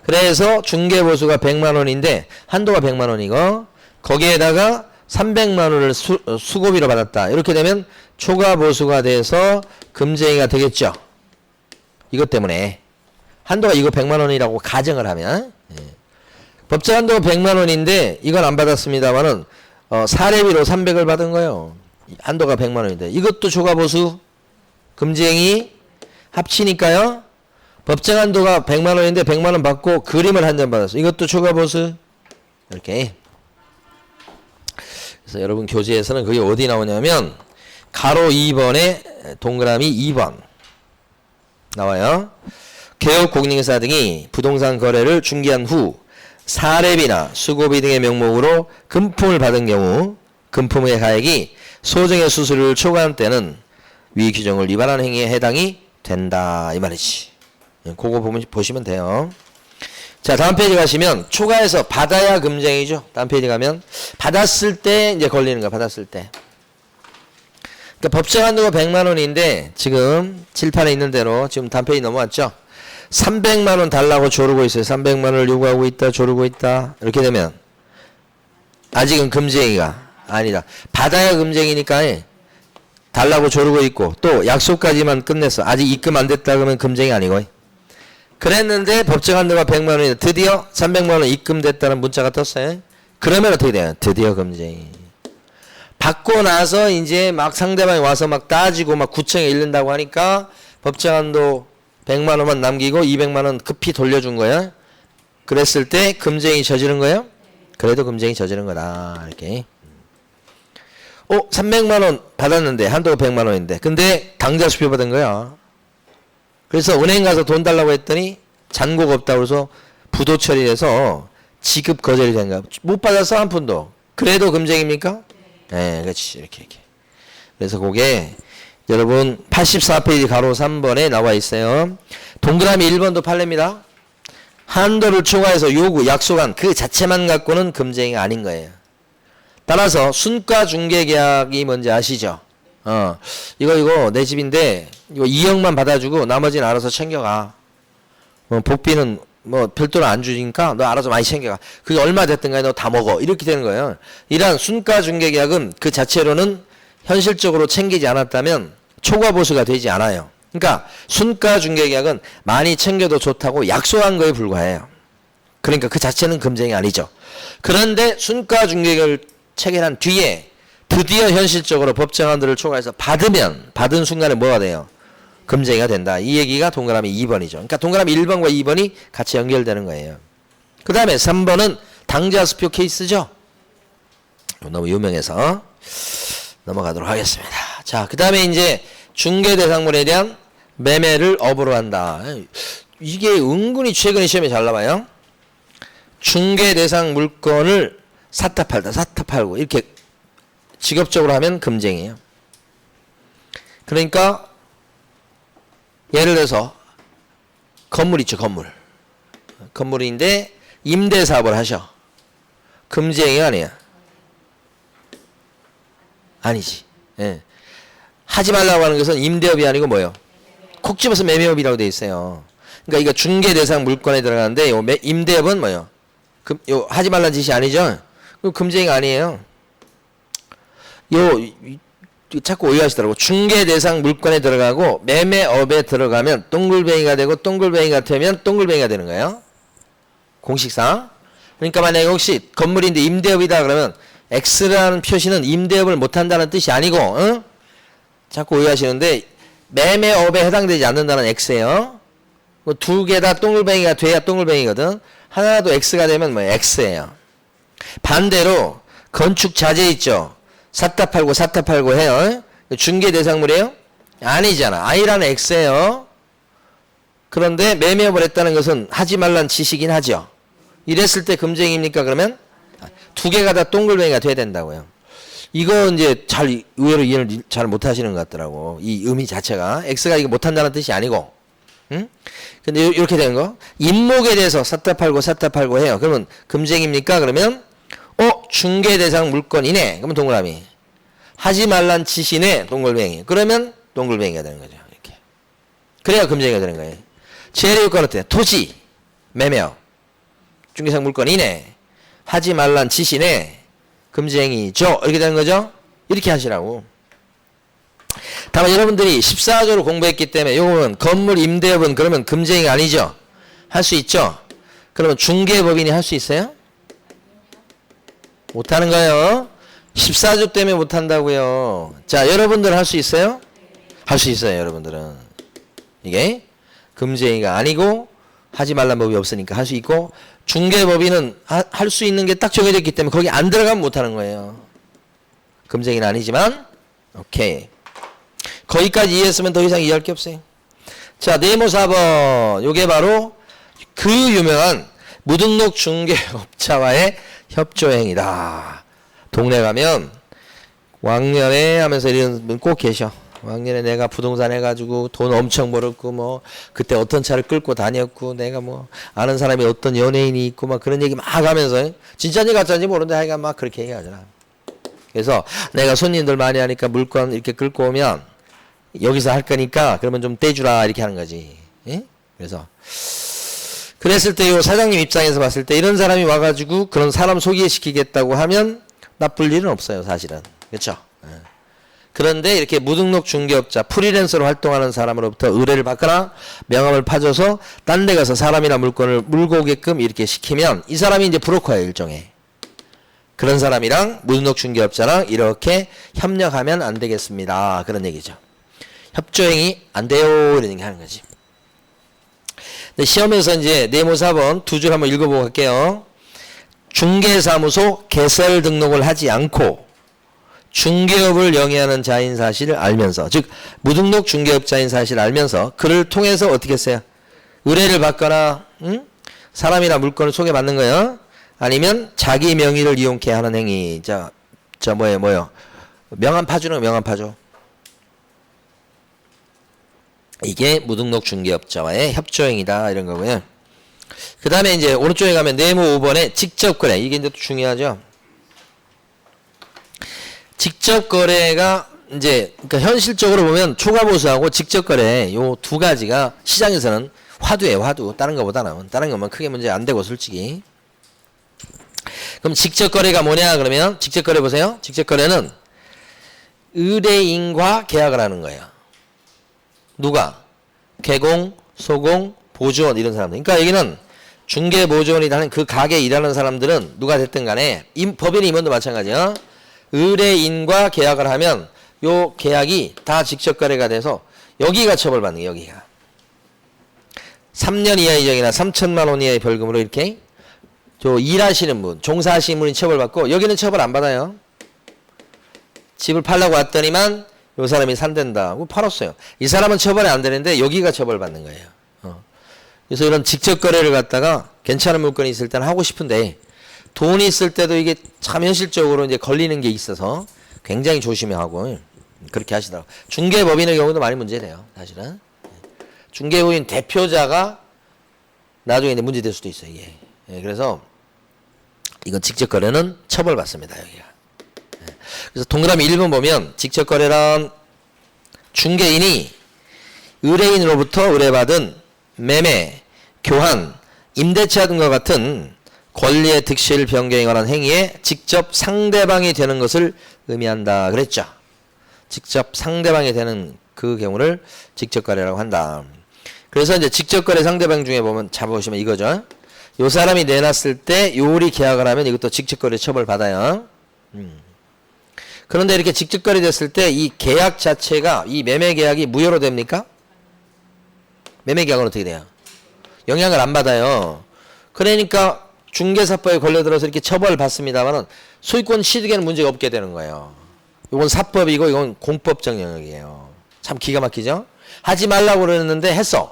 그래서 중개보수가 100만 원인데 한도가 100만 원이고 거기에다가 300만 원을 수고비로 받았다. 이렇게 되면 초과보수가 돼서 금쟁이가 되겠죠. 이것 때문에 한도가 이거 100만 원이라고 가정을 하면 법정 한도가 100만 원인데 이건 안 받았습니다만은 사례비로 300을 받은 거예요. 한도가 100만 원인데 이것도 초과보수 금쟁이 합치니까요. 법정 한도가 100만 원인데 100만 원 받고 그림을 한 장 받았어. 이것도 초과보수. 이렇게. 그래서 여러분 교재에서는 그게 어디 나오냐면 가로 2번에 동그라미 2번 나와요. 개업 공인중개사 등이 부동산 거래를 중개한 후 사례비나 수고비 등의 명목으로 금품을 받은 경우 금품의 가액이 소정의 수수료를 초과한 때는 위 규정을 위반한 행위에 해당이 된다 이 말이지. 그거 보시면 돼요. 자, 다음 페이지 가시면 초과해서 받아야 금쟁이죠. 다음 페이지 가면 받았을 때 이제 걸리는 거야. 받았을 때. 그러니까 법정 한도가 100만 원인데 지금 칠판에 있는 대로 지금 다음 페이지 넘어왔죠. 300만 원 달라고 조르고 있어요. 300만 원을 요구하고 있다. 조르고 있다. 이렇게 되면 아직은 금쟁이가 아니다. 받아야 금쟁이니까 달라고 조르고 있고 또 약속까지만 끝냈어. 아직 입금 안 됐다 그러면 금쟁이 아니고. 그랬는데 법정 한도가 100만 원인데 드디어 300만 원 입금됐다는 문자가 떴어요. 그러면 어떻게 돼요? 드디어 금쟁이. 받고 나서 이제 막 상대방이 와서 막 따지고 막 구청에 이른다고 하니까 법정 한도 100만 원만 남기고 200만 원 급히 돌려준 거야. 그랬을 때 금쟁이 저지른 거예요? 그래도 금쟁이 저지른 거다. 이렇게. 300만 원 받았는데 한도가 100만 원인데 근데 당좌 수표 받은 거야. 그래서 은행 가서 돈 달라고 했더니 잔고가 없다고 해서 부도 처리해서 지급 거절이 된 거야. 못 받았어 한 푼도. 그래도 금쟁입니까? 네, 그렇지. 이렇게. 그래서 그게 여러분 84페이지 가로 3번에 나와 있어요. 동그라미 1번도 판례입니다. 한도를 초과해서 요구, 약속한 그 자체만 갖고는 금쟁이가 아닌 거예요. 따라서 순가 중개계약이 뭔지 아시죠? 이거 내 집인데 이거 2억만 받아주고 나머지는 알아서 챙겨가. 복비는 뭐 별도로 안 주니까 너 알아서 많이 챙겨가. 그게 얼마 됐든 간에 너 다 먹어. 이렇게 되는 거예요. 이러한 순가 중개계약은 그 자체로는 현실적으로 챙기지 않았다면 초과보수가 되지 않아요. 그러니까 순가 중개계약은 많이 챙겨도 좋다고 약속한 거에 불과해요. 그러니까 그 자체는 금쟁이 아니죠. 그런데 순가 중개계약을 체결한 뒤에 드디어 현실적으로 법정 한도를 초과해서 받은 순간에 뭐가 돼요? 금쟁이가 된다. 이 얘기가 동그라미 2번이죠. 그러니까 동그라미 1번과 2번이 같이 연결되는 거예요. 그 다음에 3번은 당좌수표 케이스죠. 너무 유명해서 넘어가도록 하겠습니다. 자, 그 다음에 이제 중개대상물에 대한 매매를 업으로 한다. 이게 은근히 최근에 시험에 잘 나와요. 중개대상 물건을 사타 팔다, 사타 팔고 이렇게 직업적으로 하면 금쟁이에요. 그러니까 예를 들어서 건물 있죠, 건물. 건물인데 임대 사업을 하셔. 금쟁이가 아니야. 아니지. 예. 하지 말라고 하는 것은 임대업이 아니고 뭐예요? 콕 집어서 매매업이라고 돼 있어요. 그러니까 이거 중개 대상 물건에 들어가는데 요 임대업은 뭐예요? 요 하지 말라는 짓이 아니죠. 금쟁이가 아니에요. 자꾸 오해하시더라고. 중개 대상 물건에 들어가고 매매업에 들어가면 동글뱅이가 되고 동글뱅이가 되면 동글뱅이가 되는 거예요. 공식상. 그러니까 만약에 혹시 건물인데 임대업이다 그러면 X라는 표시는 임대업을 못한다는 뜻이 아니고, 응? 자꾸 오해하시는데 매매업에 해당되지 않는다는 X예요. 두 개 다 동글뱅이가 돼야 동글뱅이거든. 하나도 X가 되면 뭐 X예요. 반대로 건축 자재 있죠. 샀다 팔고 해요. 중개 대상물이에요? 아니잖아. I라는 X예요. 그런데 매매업을 했다는 것은 하지 말란 지시긴 하죠. 이랬을 때 금쟁입니까? 그러면 두 개가 다 동글뱅이가 돼야 된다고요. 이거 이제 의외로 이해를 잘 못하시는 것 같더라고. 이 의미 자체가 X가 이거 못한다는 뜻이 아니고, 응? 근데 이렇게 되는 거. 임목에 대해서 샀다 팔고 해요. 그러면 금쟁입니까? 그러면 중개 대상 물건이네. 그러면 동그라미. 하지 말란 지시네. 동글뱅이. 그러면 동글뱅이가 되는 거죠. 이렇게. 그래야 금쟁이가 되는 거예요. 재래요건 어때요? 토지, 매매업. 중개상 물건이네. 하지 말란 지시네. 금쟁이죠. 이렇게 되는 거죠. 이렇게 하시라고. 다만 여러분들이 14조를 공부했기 때문에 요거는 건물 임대업은 그러면 금쟁이가 아니죠. 할 수 있죠. 그러면 중개법인이 할 수 있어요? 못하는 거예요. 14조 때문에 못한다고요. 자, 여러분들 할 수 있어요? 할 수 있어요. 여러분들은. 이게 금쟁이가 아니고 하지 말란 법이 없으니까 할 수 있고, 중개법인은 할 수 있는 게 딱 정해져 있기 때문에 거기 안 들어가면 못하는 거예요. 금쟁이는 아니지만. 오케이. 거기까지 이해했으면 더 이상 이해할 게 없어요. 자, 네모 4번. 요게 바로 그 유명한 무등록 중개업자와의 협조행위다. 동네 가면 왕년에 하면서 이런 분 꼭 계셔. 왕년에 내가 부동산 해가지고 돈 엄청 벌었고 뭐 그때 어떤 차를 끌고 다녔고 내가 뭐 아는 사람이 어떤 연예인이 있고 막 그런 얘기 막 하면서 진짜인지 가짜인지 모르는데 하여간 막 그렇게 얘기하잖아. 그래서 내가 손님들 많이 하니까 물건 이렇게 끌고 오면 여기서 할 거니까 그러면 좀 떼주라 이렇게 하는 거지. 예? 그래서 그랬을 때 요 사장님 입장에서 봤을 때 이런 사람이 와가지고 그런 사람 소개시키겠다고 하면 나쁠 일은 없어요, 사실은. 그렇죠? 그런데 이렇게 무등록 중개업자, 프리랜서로 활동하는 사람으로부터 의뢰를 받거나 명함을 파줘서 딴 데 가서 사람이나 물건을 물고 오게끔 이렇게 시키면 이 사람이 이제 브로커예요, 일종의. 그런 사람이랑 무등록 중개업자랑 이렇게 협력하면 안 되겠습니다. 그런 얘기죠. 협조행위 안 돼요. 이런 얘기 하는 거지. 근데 시험에서 이제 네모 4번 두 줄 한번 읽어보고 갈게요. 중개사무소 개설 등록을 하지 않고 중개업을 영위하는 자인 사실을 알면서, 즉 무등록 중개업자인 사실을 알면서 그를 통해서 어떻게 했어요? 의뢰를 받거나 사람이나 물건을 소개받는 거예요. 아니면 자기 명의를 이용케 하는 행위. 뭐예요? 명함 파주는 거, 명함 파줘. 이게 무등록 중개업자와의 협조행위다 이런 거고요. 그 다음에 이제 오른쪽에 가면 네모 5번에 직접거래. 이게 이제 또 중요하죠. 직접거래가 이제 그러니까 현실적으로 보면 초과보수하고 직접거래 요 두 가지가 시장에서는 화두예요. 화두. 다른 거보다는. 다른 거면 크게 문제 안 되고 솔직히. 그럼 직접거래가 뭐냐 그러면 직접거래 보세요. 직접거래는 의뢰인과 계약을 하는 거예요. 누가? 개공, 소공, 보조원 이런 사람들. 그러니까 여기는 중개보조원이라는 그 가게에 일하는 사람들은 누가 됐든 간에 법인 임원도 마찬가지야. 의뢰인과 계약을 하면 요 계약이 다 직접거래가 돼서 여기가 처벌받는 거예요. 여기가. 3년 이하의 징역이나 3천만 원 이하의 벌금으로 이렇게 일하시는 분, 종사하시는 분이 처벌받고 여기는 처벌 안 받아요. 집을 팔려고 왔더니만 요 사람이 산댄다. 팔았어요. 이 사람은 처벌이 안 되는데 여기가 처벌받는 거예요. 그래서 이런 직접 거래를 갖다가 괜찮은 물건이 있을 때는 하고 싶은데 돈이 있을 때도 이게 참 현실적으로 이제 걸리는 게 있어서 굉장히 조심해야 하고 그렇게 하시더라고요. 중개법인의 경우도 많이 문제돼요. 사실은. 중개법인 대표자가 나중에 이제 문제될 수도 있어요. 이게. 그래서 이건 직접거래는 처벌받습니다. 여기가. 그래서 동그라미 1번 보면 직접거래란 중개인이 의뢰인으로부터 의뢰받은 매매, 교환, 임대차 등과 같은 권리의 득실 변경에 관한 행위에 직접 상대방이 되는 것을 의미한다 그랬죠. 직접 상대방이 되는 그 경우를 직접거래라고 한다. 그래서 이제 직접거래 상대방 중에 보면 잡아보시면 이거죠. 요 사람이 내놨을 때 요리 계약을 하면 이것도 직접거래 처벌받아요. 그런데 이렇게 직접거래 됐을 때 이 계약 자체가 이 매매 계약이 무효로 됩니까? 매매 계약은 어떻게 돼요? 영향을 안 받아요. 그러니까 중개사법에 걸려들어서 이렇게 처벌받습니다만은 소유권 취득에는 문제가 없게 되는 거예요. 이건 사법이고 이건 공법적 영역이에요. 참 기가 막히죠? 하지 말라고 그러는데 했어.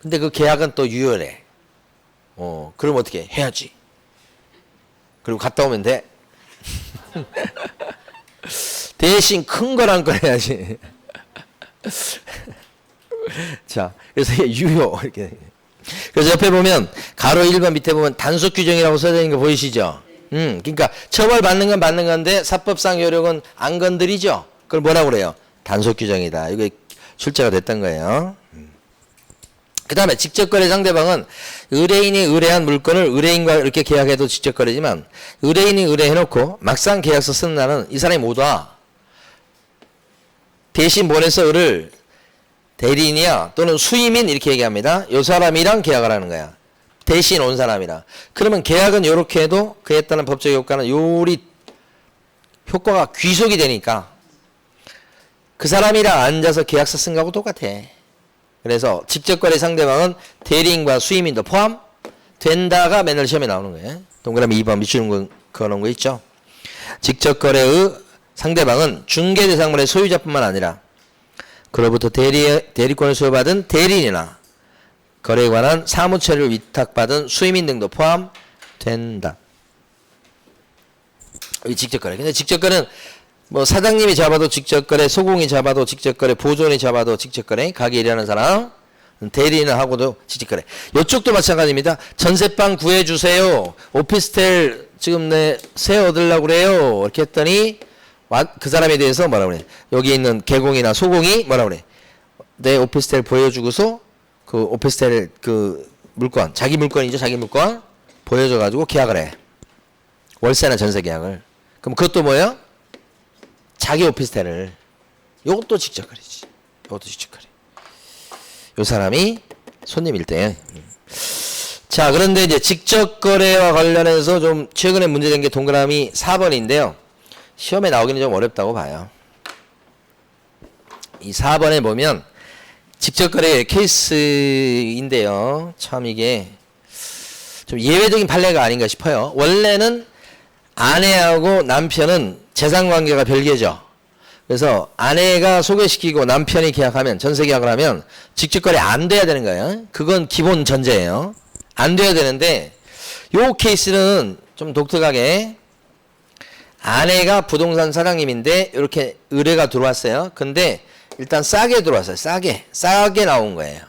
근데 그 계약은 또 유효래. 그럼 어떻게 해야지. 그리고 갔다 오면 돼. 대신 큰 거랑 꺼내야지. 자, 그래서 이게 유효 이렇게. 그래서 옆에 보면 가로 1번 밑에 보면 단속 규정이라고 써져 있는 거 보이시죠? 그러니까 처벌 받는 건 받는 건데 사법상 효력은 안 건드리죠. 그걸 뭐라고 그래요? 단속 규정이다. 이게 출제가 됐던 거예요. 그 다음에 직접거래 상대방은 의뢰인이 의뢰한 물건을 의뢰인과 이렇게 계약해도 직접거래지만 의뢰인이 의뢰해놓고 막상 계약서 쓰는 날은 이 사람이 못 와. 대신 보내서 을을 대리인이야 또는 수임인 이렇게 얘기합니다. 이 사람이랑 계약을 하는 거야. 대신 온 사람이랑. 그러면 계약은 이렇게 해도 그에 따른 법적 효과는 요리 효과가 귀속이 되니까 그 사람이랑 앉아서 계약서 쓴 거하고 똑같아. 그래서 직접거래 상대방은 대리인과 수임인도 포함된다가 맨날 시험에 나오는 거예요. 동그라미 2번 밑줄 그어놓은 거 있죠. 직접거래의 상대방은 중개대상물의 소유자뿐만 아니라 그로부터 대리권을 소유받은 대리인이나 거래에 관한 사무처리를 위탁받은 수임인 등도 포함된다. 이 직접거래. 근데 직접거래는 뭐 사장님이 잡아도 직접거래, 소공이 잡아도 직접거래, 보조원이 잡아도 직접거래, 가게 일하는 사람, 대리인을 하고도 직접거래. 이쪽도 마찬가지입니다. 전세방 구해주세요. 오피스텔 지금 새 얻으려고 그래요. 이렇게 했더니 그 사람에 대해서 뭐라고 그래? 여기 있는 개공이나 소공이 뭐라고 그래? 내 오피스텔 보여주고서 그 오피스텔 그 물건, 자기 물건이죠. 자기 물건 보여줘가지고 계약을 해. 월세나 전세 계약을. 그럼 그것도 뭐예요? 자기 오피스텔을. 요것도 직접거래지. 요것도 직접거래. 요 사람이 손님일 때. 자, 그런데 이제 직접거래와 관련해서 좀 최근에 문제된 게 동그라미 4번인데요. 시험에 나오기는 좀 어렵다고 봐요. 이 4번에 보면 직접거래 케이스인데요. 참 이게 좀 예외적인 판례가 아닌가 싶어요. 원래는 아내하고 남편은 재산관계가 별개죠. 그래서 아내가 소개시키고 남편이 계약하면 전세계약을 하면 직접거래 안 돼야 되는 거예요. 그건 기본 전제예요. 안 돼야 되는데 요 케이스는 좀 독특하게 아내가 부동산 사장님인데 이렇게 의뢰가 들어왔어요. 근데 일단 싸게 들어왔어요. 싸게 나온 거예요.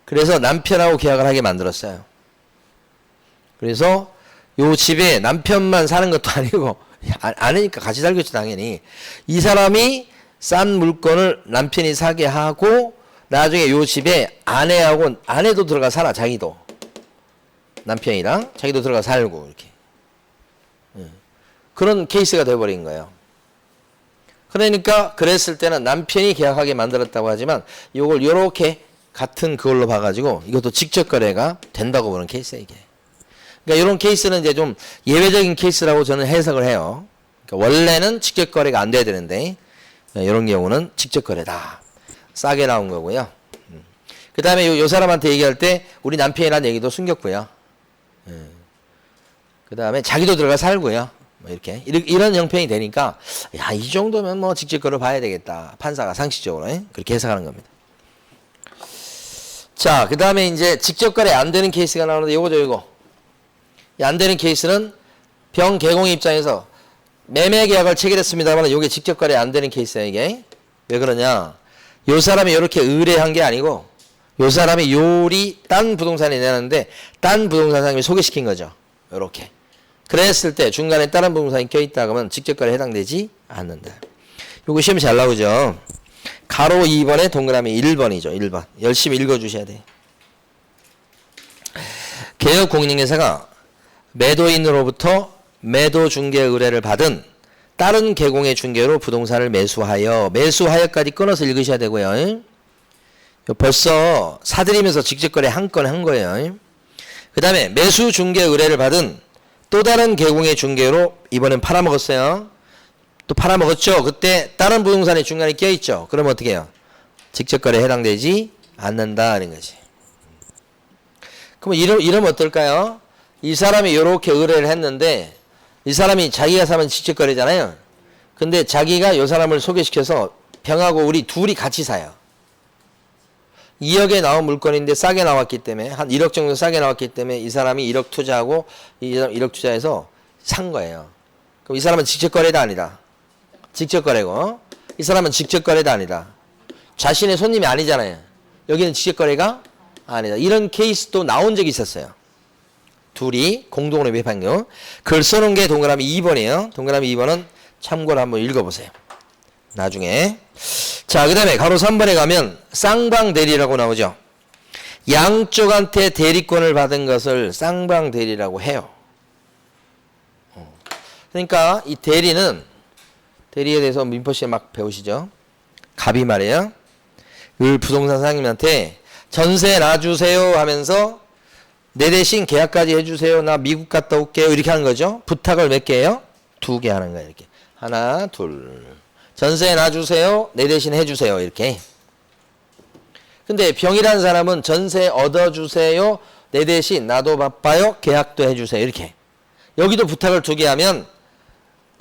그래서 남편하고 계약을 하게 만들었어요. 그래서 요 집에 남편만 사는 것도 아니고 아내니까 같이 살겠죠 당연히. 이 사람이 싼 물건을 남편이 사게 하고 나중에 요 집에 아내도 들어가 살아. 자기도 남편이랑 자기도 들어가 살고 이렇게 그런 케이스가 돼버린 거예요. 그러니까 그랬을 때는 남편이 계약하게 만들었다고 하지만 요걸 요렇게 같은 그걸로 봐가지고 이것도 직접 거래가 된다고 보는 케이스예요 이게. 그러니까 이런 케이스는 이제 좀 예외적인 케이스라고 저는 해석을 해요. 그러니까 원래는 직접 거래가 안 돼야 되는데 이런 경우는 직접 거래다. 싸게 나온 거고요. 그 다음에 요 사람한테 얘기할 때 우리 남편이라는 얘기도 숨겼고요. 그 다음에 자기도 들어가 살고요. 뭐 이렇게 이런 형편이 되니까 야, 이 정도면 뭐 직접 거래 봐야 되겠다. 판사가 상식적으로 그렇게 해석하는 겁니다. 자, 그 다음에 이제 직접 거래 안 되는 케이스가 나오는데 요거죠, 요거. 안 되는 케이스는 병 개공 입장에서 매매 계약을 체결했습니다만 이게 직접 거래 안 되는 케이스야 이게. 왜 그러냐? 요 사람이 이렇게 의뢰한 게 아니고 요 사람이 요리 딴 부동산에 내놨는데 딴 부동산 사장님이 소개시킨 거죠. 요렇게. 그랬을 때 중간에 다른 부동산이 껴있다 그러면 직접 거래에 해당되지 않는다. 요거 시험 잘 나오죠. 가로 2번에 동그라미 1번이죠. 1번. 열심히 읽어주셔야 돼. 개업공인중개사가 매도인으로부터 매도 중개 의뢰를 받은 다른 개공의 중개로 부동산을 매수하여까지 끊어서 읽으셔야 되고요. 벌써 사들이면서 직접 거래 한 건 한 거예요. 그 다음에 매수 중개 의뢰를 받은 또 다른 개공의 중개로 이번엔 팔아먹었어요. 또 팔아먹었죠. 그때 다른 부동산이 중간에 껴있죠. 그러면 어떻게 해요? 직접 거래에 해당되지 않는다 하는 거지. 그럼 이러면 어떨까요? 이 사람이 이렇게 의뢰를 했는데 이 사람이 자기가 사면 직접 거래잖아요. 근데 자기가 이 사람을 소개시켜서 병하고 우리 둘이 같이 사요. 2억에 나온 물건인데 싸게 나왔기 때문에 한 1억 정도 싸게 나왔기 때문에 이 사람이 1억 투자하고 1억 투자해서 산 거예요. 그럼 이 사람은 직접 거래도 아니다. 직접 거래고 이 사람은 직접 거래도 아니다. 자신의 손님이 아니잖아요. 여기는 직접 거래가 아니다. 이런 케이스도 나온 적이 있었어요. 둘이 공동으로 매입한 경우. 글 써놓은 게 동그라미 2번이에요. 동그라미 2번은 참고로 한번 읽어보세요. 나중에. 자, 그 다음에 가로 3번에 가면 쌍방대리라고 나오죠. 양쪽한테 대리권을 받은 것을 쌍방대리라고 해요. 그러니까 이 대리에 대해서 민포시에 막 배우시죠. 갑이 말이에요. 을 부동산 사장님한테 전세 놔주세요 하면서 내 대신 계약까지 해주세요. 나 미국 갔다 올게요. 이렇게 하는 거죠. 부탁을 몇 개예요? 2개 하는 거예요. 이렇게. 하나, 둘. 전세 놔주세요. 내 대신 해주세요. 이렇게. 근데 병이라는 사람은 전세 얻어주세요. 내 대신 나도 바빠요. 계약도 해주세요. 이렇게. 여기도 부탁을 2개 하면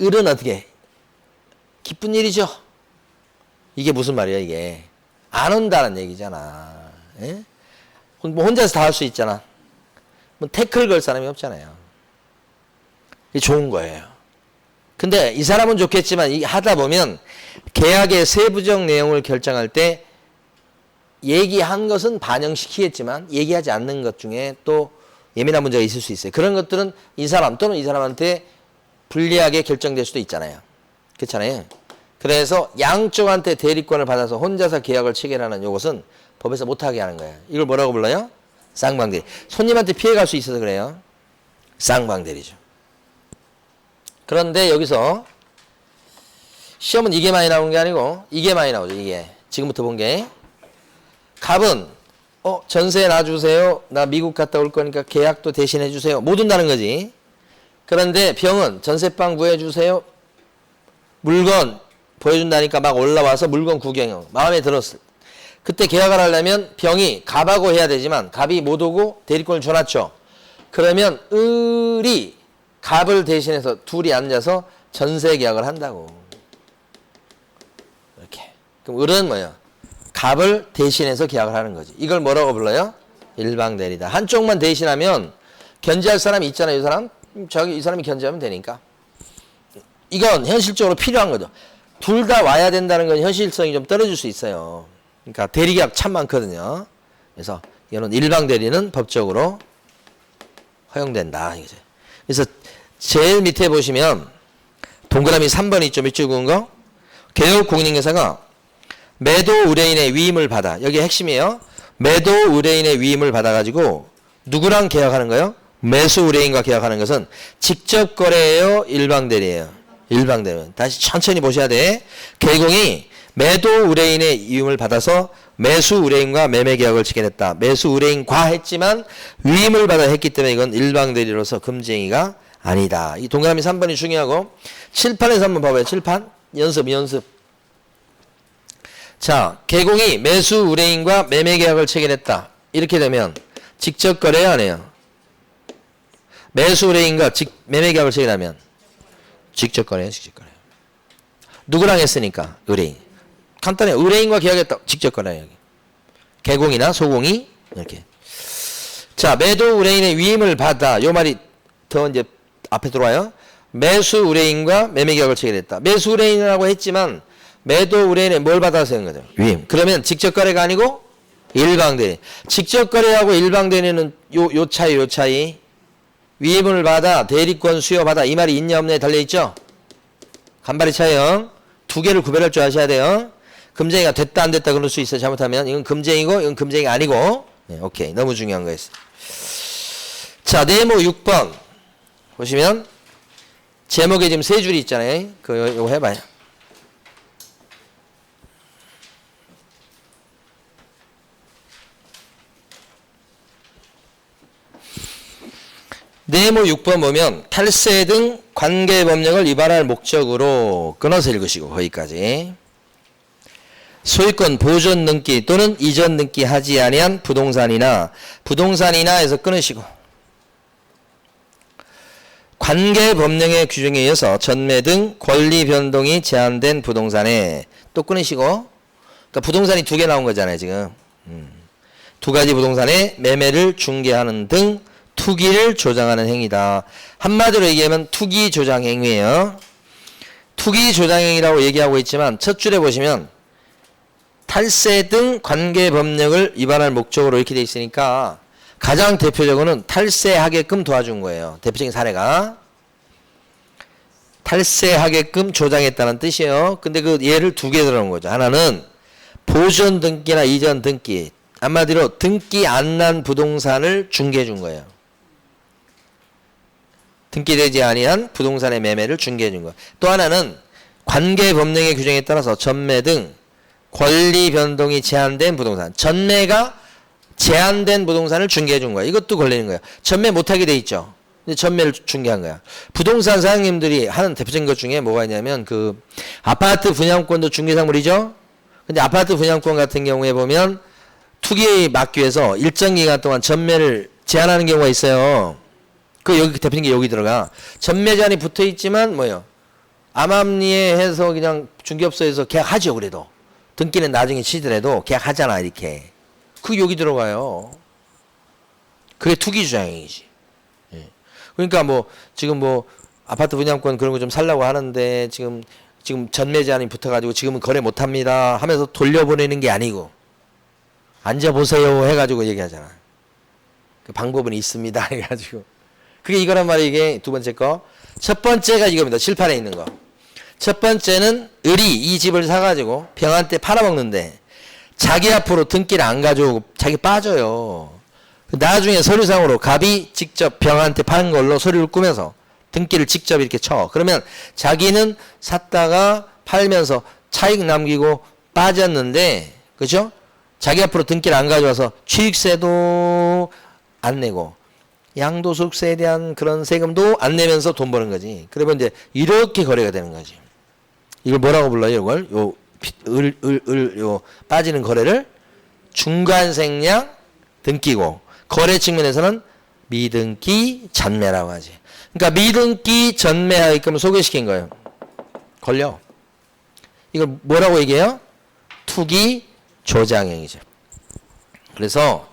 을은 어떻게? 기쁜 일이죠. 이게 무슨 말이야 이게. 안 온다는 얘기잖아. 예? 뭐 혼자서 다 할 수 있잖아. 뭐 태클 걸 사람이 없잖아요. 이게 좋은 거예요. 근데 이 사람은 좋겠지만 하다 보면 계약의 세부적 내용을 결정할 때 얘기한 것은 반영시키겠지만 얘기하지 않는 것 중에 또 예민한 문제가 있을 수 있어요. 그런 것들은 이 사람 또는 이 사람한테 불리하게 결정될 수도 있잖아요. 그렇잖아요. 그래서 양쪽한테 대리권을 받아서 혼자서 계약을 체결하는 이것은 법에서 못하게 하는 거예요. 이걸 뭐라고 불러요? 쌍방대리. 손님한테 피해갈 수 있어서 그래요. 쌍방대리죠. 그런데 여기서 시험은 이게 많이 나오는 게 아니고 이게 많이 나오죠. 이게 지금부터 본 게. 갑은 전세 놔주세요. 나 미국 갔다 올 거니까 계약도 대신 해주세요. 못 온다는 거지. 그런데 병은 전세방 구해주세요. 물건 보여준다니까 막 올라와서 물건 구경요. 마음에 들었을 그때 계약을 하려면 병이 갑하고 해야 되지만 갑이 못 오고 대리권을 줘놨죠. 그러면 을이 갑을 대신해서 둘이 앉아서 전세 계약을 한다고. 이렇게. 그럼 을은 뭐예요? 갑을 대신해서 계약을 하는 거지. 이걸 뭐라고 불러요? 일방대리다. 한쪽만 대신하면 견제할 사람이 있잖아요. 이 사람? 이 사람이 견제하면 되니까. 이건 현실적으로 필요한 거죠. 둘 다 와야 된다는 건 현실성이 좀 떨어질 수 있어요. 그러니까 대리계약 참 많거든요. 그래서 이거는 일방대리는 법적으로 허용된다. 이거죠. 그래서 제일 밑에 보시면 동그라미 3번이 있죠. 밑줄 그은 거. 개업공인중개사가 매도 의뢰인의 위임을 받아. 여기 핵심이에요. 매도 의뢰인의 위임을 받아가지고 누구랑 계약하는 거예요? 매수 의뢰인과 계약하는 것은 직접 거래예요? 일방대리예요? 일방대리. 다시 천천히 보셔야 돼. 개공이 매도 의뢰인의 위임을 받아서 매수 의뢰인과 매매 계약을 체결했다. 매수 의뢰인과 했지만 위임을 받아 했기 때문에 이건 일방대리로서 금지행위가 아니다. 이 동그라미 3번이 중요하고 칠판에서 한번 봐봐요. 칠판 연습. 자, 개공이 매수 의뢰인과 매매 계약을 체결했다. 이렇게 되면 직접 거래해야 하네요. 매수 의뢰인과 매매 계약을 체결하면 직접 거래해요. 직접 거래. 누구랑 했으니까 의뢰인. 간단해. 의뢰인과 계약했다. 직접 거래해요. 개공이나 소공이 이렇게. 자, 매도 의뢰인의 위임을 받아. 요 말이 더 이제 앞에 들어와요. 매수 의뢰인과 매매 계약을 체결했다. 매수 의뢰인이라고 했지만 매도 의뢰인에 뭘 받아서 한 거죠? 위임. 그러면 직접 거래가 아니고 일방 대리. 직접 거래하고 일방 대리는 요 차이. 위임을 받아 대리권 수여받아 이 말이 있냐 없냐에 달려있죠? 간발의 차이요. 두 개를 구별할 줄 아셔야 돼요. 금쟁이가 됐다 안 됐다 그럴 수 있어요. 잘못하면 이건 금쟁이고 이건 금쟁이가 아니고. 네, 오케이. 너무 중요한 거였어. 자, 네모 6번 보시면 제목에 지금 세 줄이 있잖아요. 이거 해봐요. 네모 6번 보면 탈세 등 관계법령을 위반할 목적으로 끊어서 읽으시고 거기까지. 소유권 보존 등기 또는 이전 등기 하지 아니한 부동산이나 해서 끊으시고 관계법령의 규정에 의해서 전매 등 권리 변동이 제한된 부동산에 또 끊으시고 그러니까 부동산이 두 개 나온 거잖아요 지금. 두 가지 부동산에 매매를 중개하는 등 투기를 조장하는 행위다. 한마디로 얘기하면 투기 조장 행위예요. 투기 조장 행위라고 얘기하고 있지만 첫 줄에 보시면 탈세 등 관계법령을 위반할 목적으로 이렇게 돼 있으니까 가장 대표적으로는 탈세하게끔 도와준 거예요. 대표적인 사례가 탈세하게끔 조장했다는 뜻이에요. 근데 그 예를 두 개 들어온 거죠. 하나는 보존 등기나 이전 등기, 한마디로 등기 안 난 부동산을 중개해 준 거예요. 등기되지 아니한 부동산의 매매를 중개해 준 거예요. 또 하나는 관계법령의 규정에 따라서 전매 등 권리 변동이 제한된 부동산, 전매가 제한된 부동산을 중개해 준 거야. 이것도 걸리는 거야. 전매 못하게 돼 있죠. 근데 전매를 중개한 거야. 부동산 사장님들이 하는 대표적인 것 중에 뭐가 있냐면 그 아파트 분양권도 중개사물이죠. 근데 아파트 분양권 같은 경우에 보면 투기 막기 위해서 일정 기간 동안 전매를 제한하는 경우가 있어요. 그 여기 대표적인 게 여기 들어가. 전매 제한이 붙어 있지만 뭐요? 암암리에 해서 그냥 중개업소에서 계약하죠. 그래도 등기는 나중에 치더라도 계약하잖아 이렇게. 그게 여기 들어가요. 그게 투기 주장행위지. 예. 그러니까 뭐 지금 뭐 아파트 분양권 그런 거 좀 살라고 하는데 지금 전매 제한이 붙어가지고 지금은 거래 못합니다 하면서 돌려보내는 게 아니고 앉아보세요 해가지고 얘기하잖아. 그 방법은 있습니다 해가지고. 그게 이거란 말이에요. 이게 두 번째 거. 첫 번째가 이겁니다. 칠판에 있는 거. 첫 번째는 을이 이 집을 사가지고 병한테 팔아먹는데 자기 앞으로 등기를 안 가져오고 자기 빠져요. 나중에 서류상으로 갑이 직접 병한테 파는 걸로 서류를 꾸면서 등기를 직접 이렇게 쳐. 그러면 자기는 샀다가 팔면서 차익 남기고 빠졌는데, 그죠? 자기 앞으로 등기를 안 가져와서 취득세도 안 내고 양도소득세에 대한 그런 세금도 안 내면서 돈 버는 거지. 그러면 이제 이렇게 거래가 되는 거지. 이걸 뭐라고 불러요? 이걸 요 빠지는 거래를 중간생량 등기고 거래 측면에서는 미등기 전매라고 하지. 그러니까 미등기 전매하게끔 소개시킨 거예요. 걸려. 이걸 뭐라고 얘기해요? 투기 조장행위죠. 그래서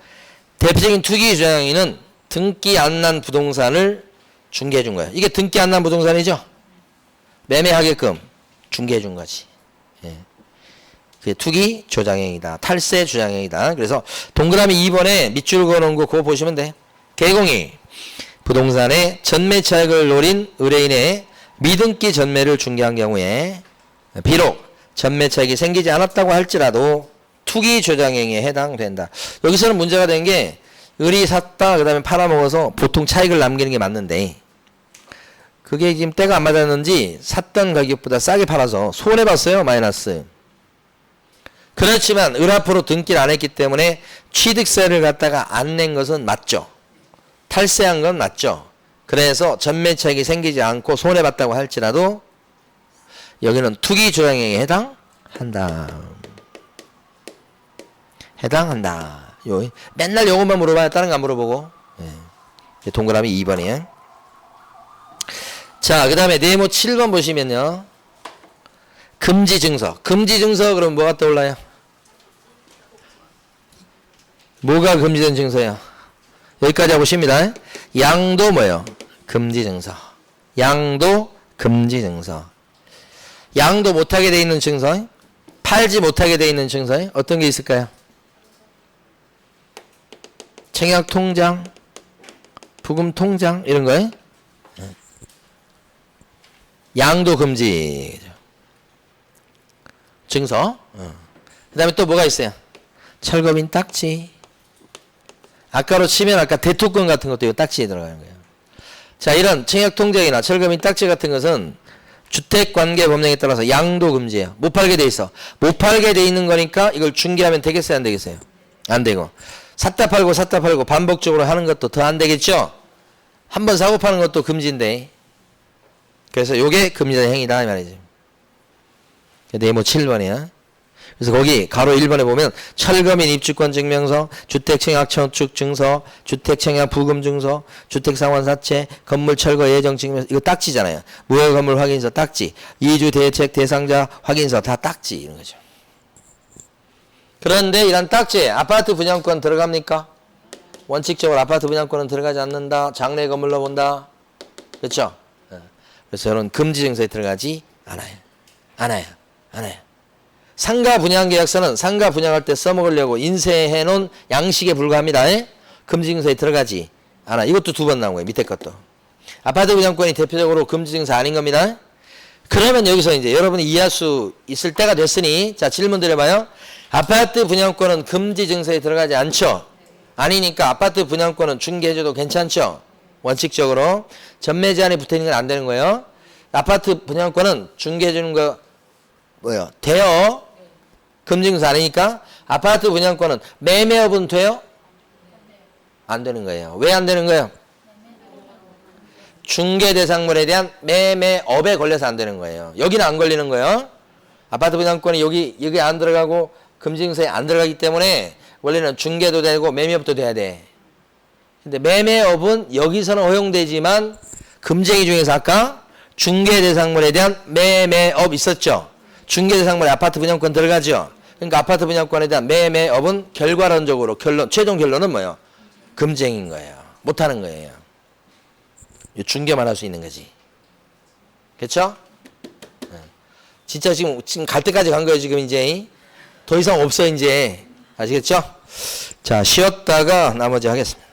대표적인 투기 조장행위는 등기 안 난 부동산을 중개해 준 거예요. 이게 등기 안 난 부동산이죠? 매매하게끔 중개해 준 거지. 예. 그게 투기 조장행위다. 탈세 조장행위다. 그래서 동그라미 2번에 밑줄 그어놓은 거 그거 보시면 돼. 개공이 부동산의 전매 차익을 노린 의뢰인의 미등기 전매를 중개한 경우에 비록 전매 차익이 생기지 않았다고 할지라도 투기 조장행위에 해당된다. 여기서는 문제가 된 게 을이 샀다 그 다음에 팔아먹어서 보통 차익을 남기는 게 맞는데 그게 지금 때가 안 맞았는지 샀던 가격보다 싸게 팔아서 손해봤어요. 마이너스. 그렇지만 을 앞으로 등기를 안 했기 때문에 취득세를 갖다가 안 낸 것은 맞죠. 탈세한 건 맞죠. 그래서 전매 차익이 생기지 않고 손해봤다고 할지라도 여기는 투기 조장행위에 해당한다. 맨날 요것만 물어봐요. 다른 거 안 물어보고. 예. 동그라미 2번이에요. 자, 그 다음에 네모 7번 보시면요. 금지증서. 금지증서 그럼 뭐가 떠올라요? 뭐가 금지된 증서예요? 여기까지 해보십니다. 양도 뭐예요? 금지증서. 양도 금지 증서. 양도 못하게 돼 있는 증서, 팔지 못하게 돼 있는 증서에 어떤 게 있을까요? 청약 통장, 부금 통장 이런 거에 양도 금지 증서. 그 다음에 또 뭐가 있어요? 철거민 딱지. 아까로 치면 아까 대토권 같은 것도 이 딱지에 들어가는 거예요. 자, 이런 청약 통장이나 철거민 딱지 같은 것은 주택관계법령에 따라서 양도 금지예요. 못 팔게 돼 있어. 못 팔게 돼 있는 거니까 이걸 중개하면 되겠어요, 안 되겠어요? 안 되고. 샀다 팔고 반복적으로 하는 것도 더 안 되겠죠? 한 번 사고 파는 것도 금지인데. 그래서 요게 금지된 행위다 이 말이지. 네모 7번이야. 그래서 거기 가로 1번에 보면 철거민 입주권 증명서, 주택청약 청축 증서, 주택청약 부금 증서, 주택상환사채, 건물 철거 예정 증명서 이거 딱지잖아요. 무효 건물 확인서 딱지, 이주 대책 대상자 확인서 다 딱지 이런 거죠. 그런데 이런 딱지에 아파트 분양권 들어갑니까? 원칙적으로 아파트 분양권은 들어가지 않는다. 장래 건물로 본다. 그렇죠? 그래서 이런 금지 증서에 들어가지 않아요. 상가 분양 계약서는 상가 분양할 때 써먹으려고 인쇄해 놓은 양식에 불과합니다. 금지 증서에 들어가지 않아. 이것도 두 번 나온 거예요. 밑에 것도. 아파트 분양권이 대표적으로 금지 증서 아닌 겁니다. 그러면 여기서 이제 여러분이 이해할 수 있을 때가 됐으니 자 질문 드려봐요. 아파트 분양권은 금지 증서에 들어가지 않죠? 아니니까 아파트 분양권은 중개해줘도 괜찮죠? 원칙적으로 전매 제한이 붙어있는 건 안 되는 거예요. 아파트 분양권은 중개해주는 거 뭐요? 돼요? 금지 증서 아니니까 아파트 분양권은 매매업은 돼요? 안 되는 거예요. 왜 안 되는 거예요? 중개 대상물에 대한 매매업에 걸려서 안 되는 거예요. 여기는 안 걸리는 거예요. 아파트 분양권이 여기 안 들어가고 금지 증서에 안 들어가기 때문에 원래는 중개도 되고 매매업도 돼야 돼. 근데 매매업은 여기서는 허용되지만 금지 중에서 아까 중개 대상물에 대한 매매업 있었죠. 중개 대상물에 아파트 분양권 들어가죠. 그러니까 아파트 분양권에 대한 매매업은 결과론적으로 최종 결론은 뭐예요? 금지인 거예요. 못하는 거예요. 중개만 할 수 있는 거지. 그렇죠? 진짜 지금 갈 때까지 간 거예요. 지금 이제 더 이상 없어 이제. 아시겠죠? 자, 쉬었다가 나머지 하겠습니다.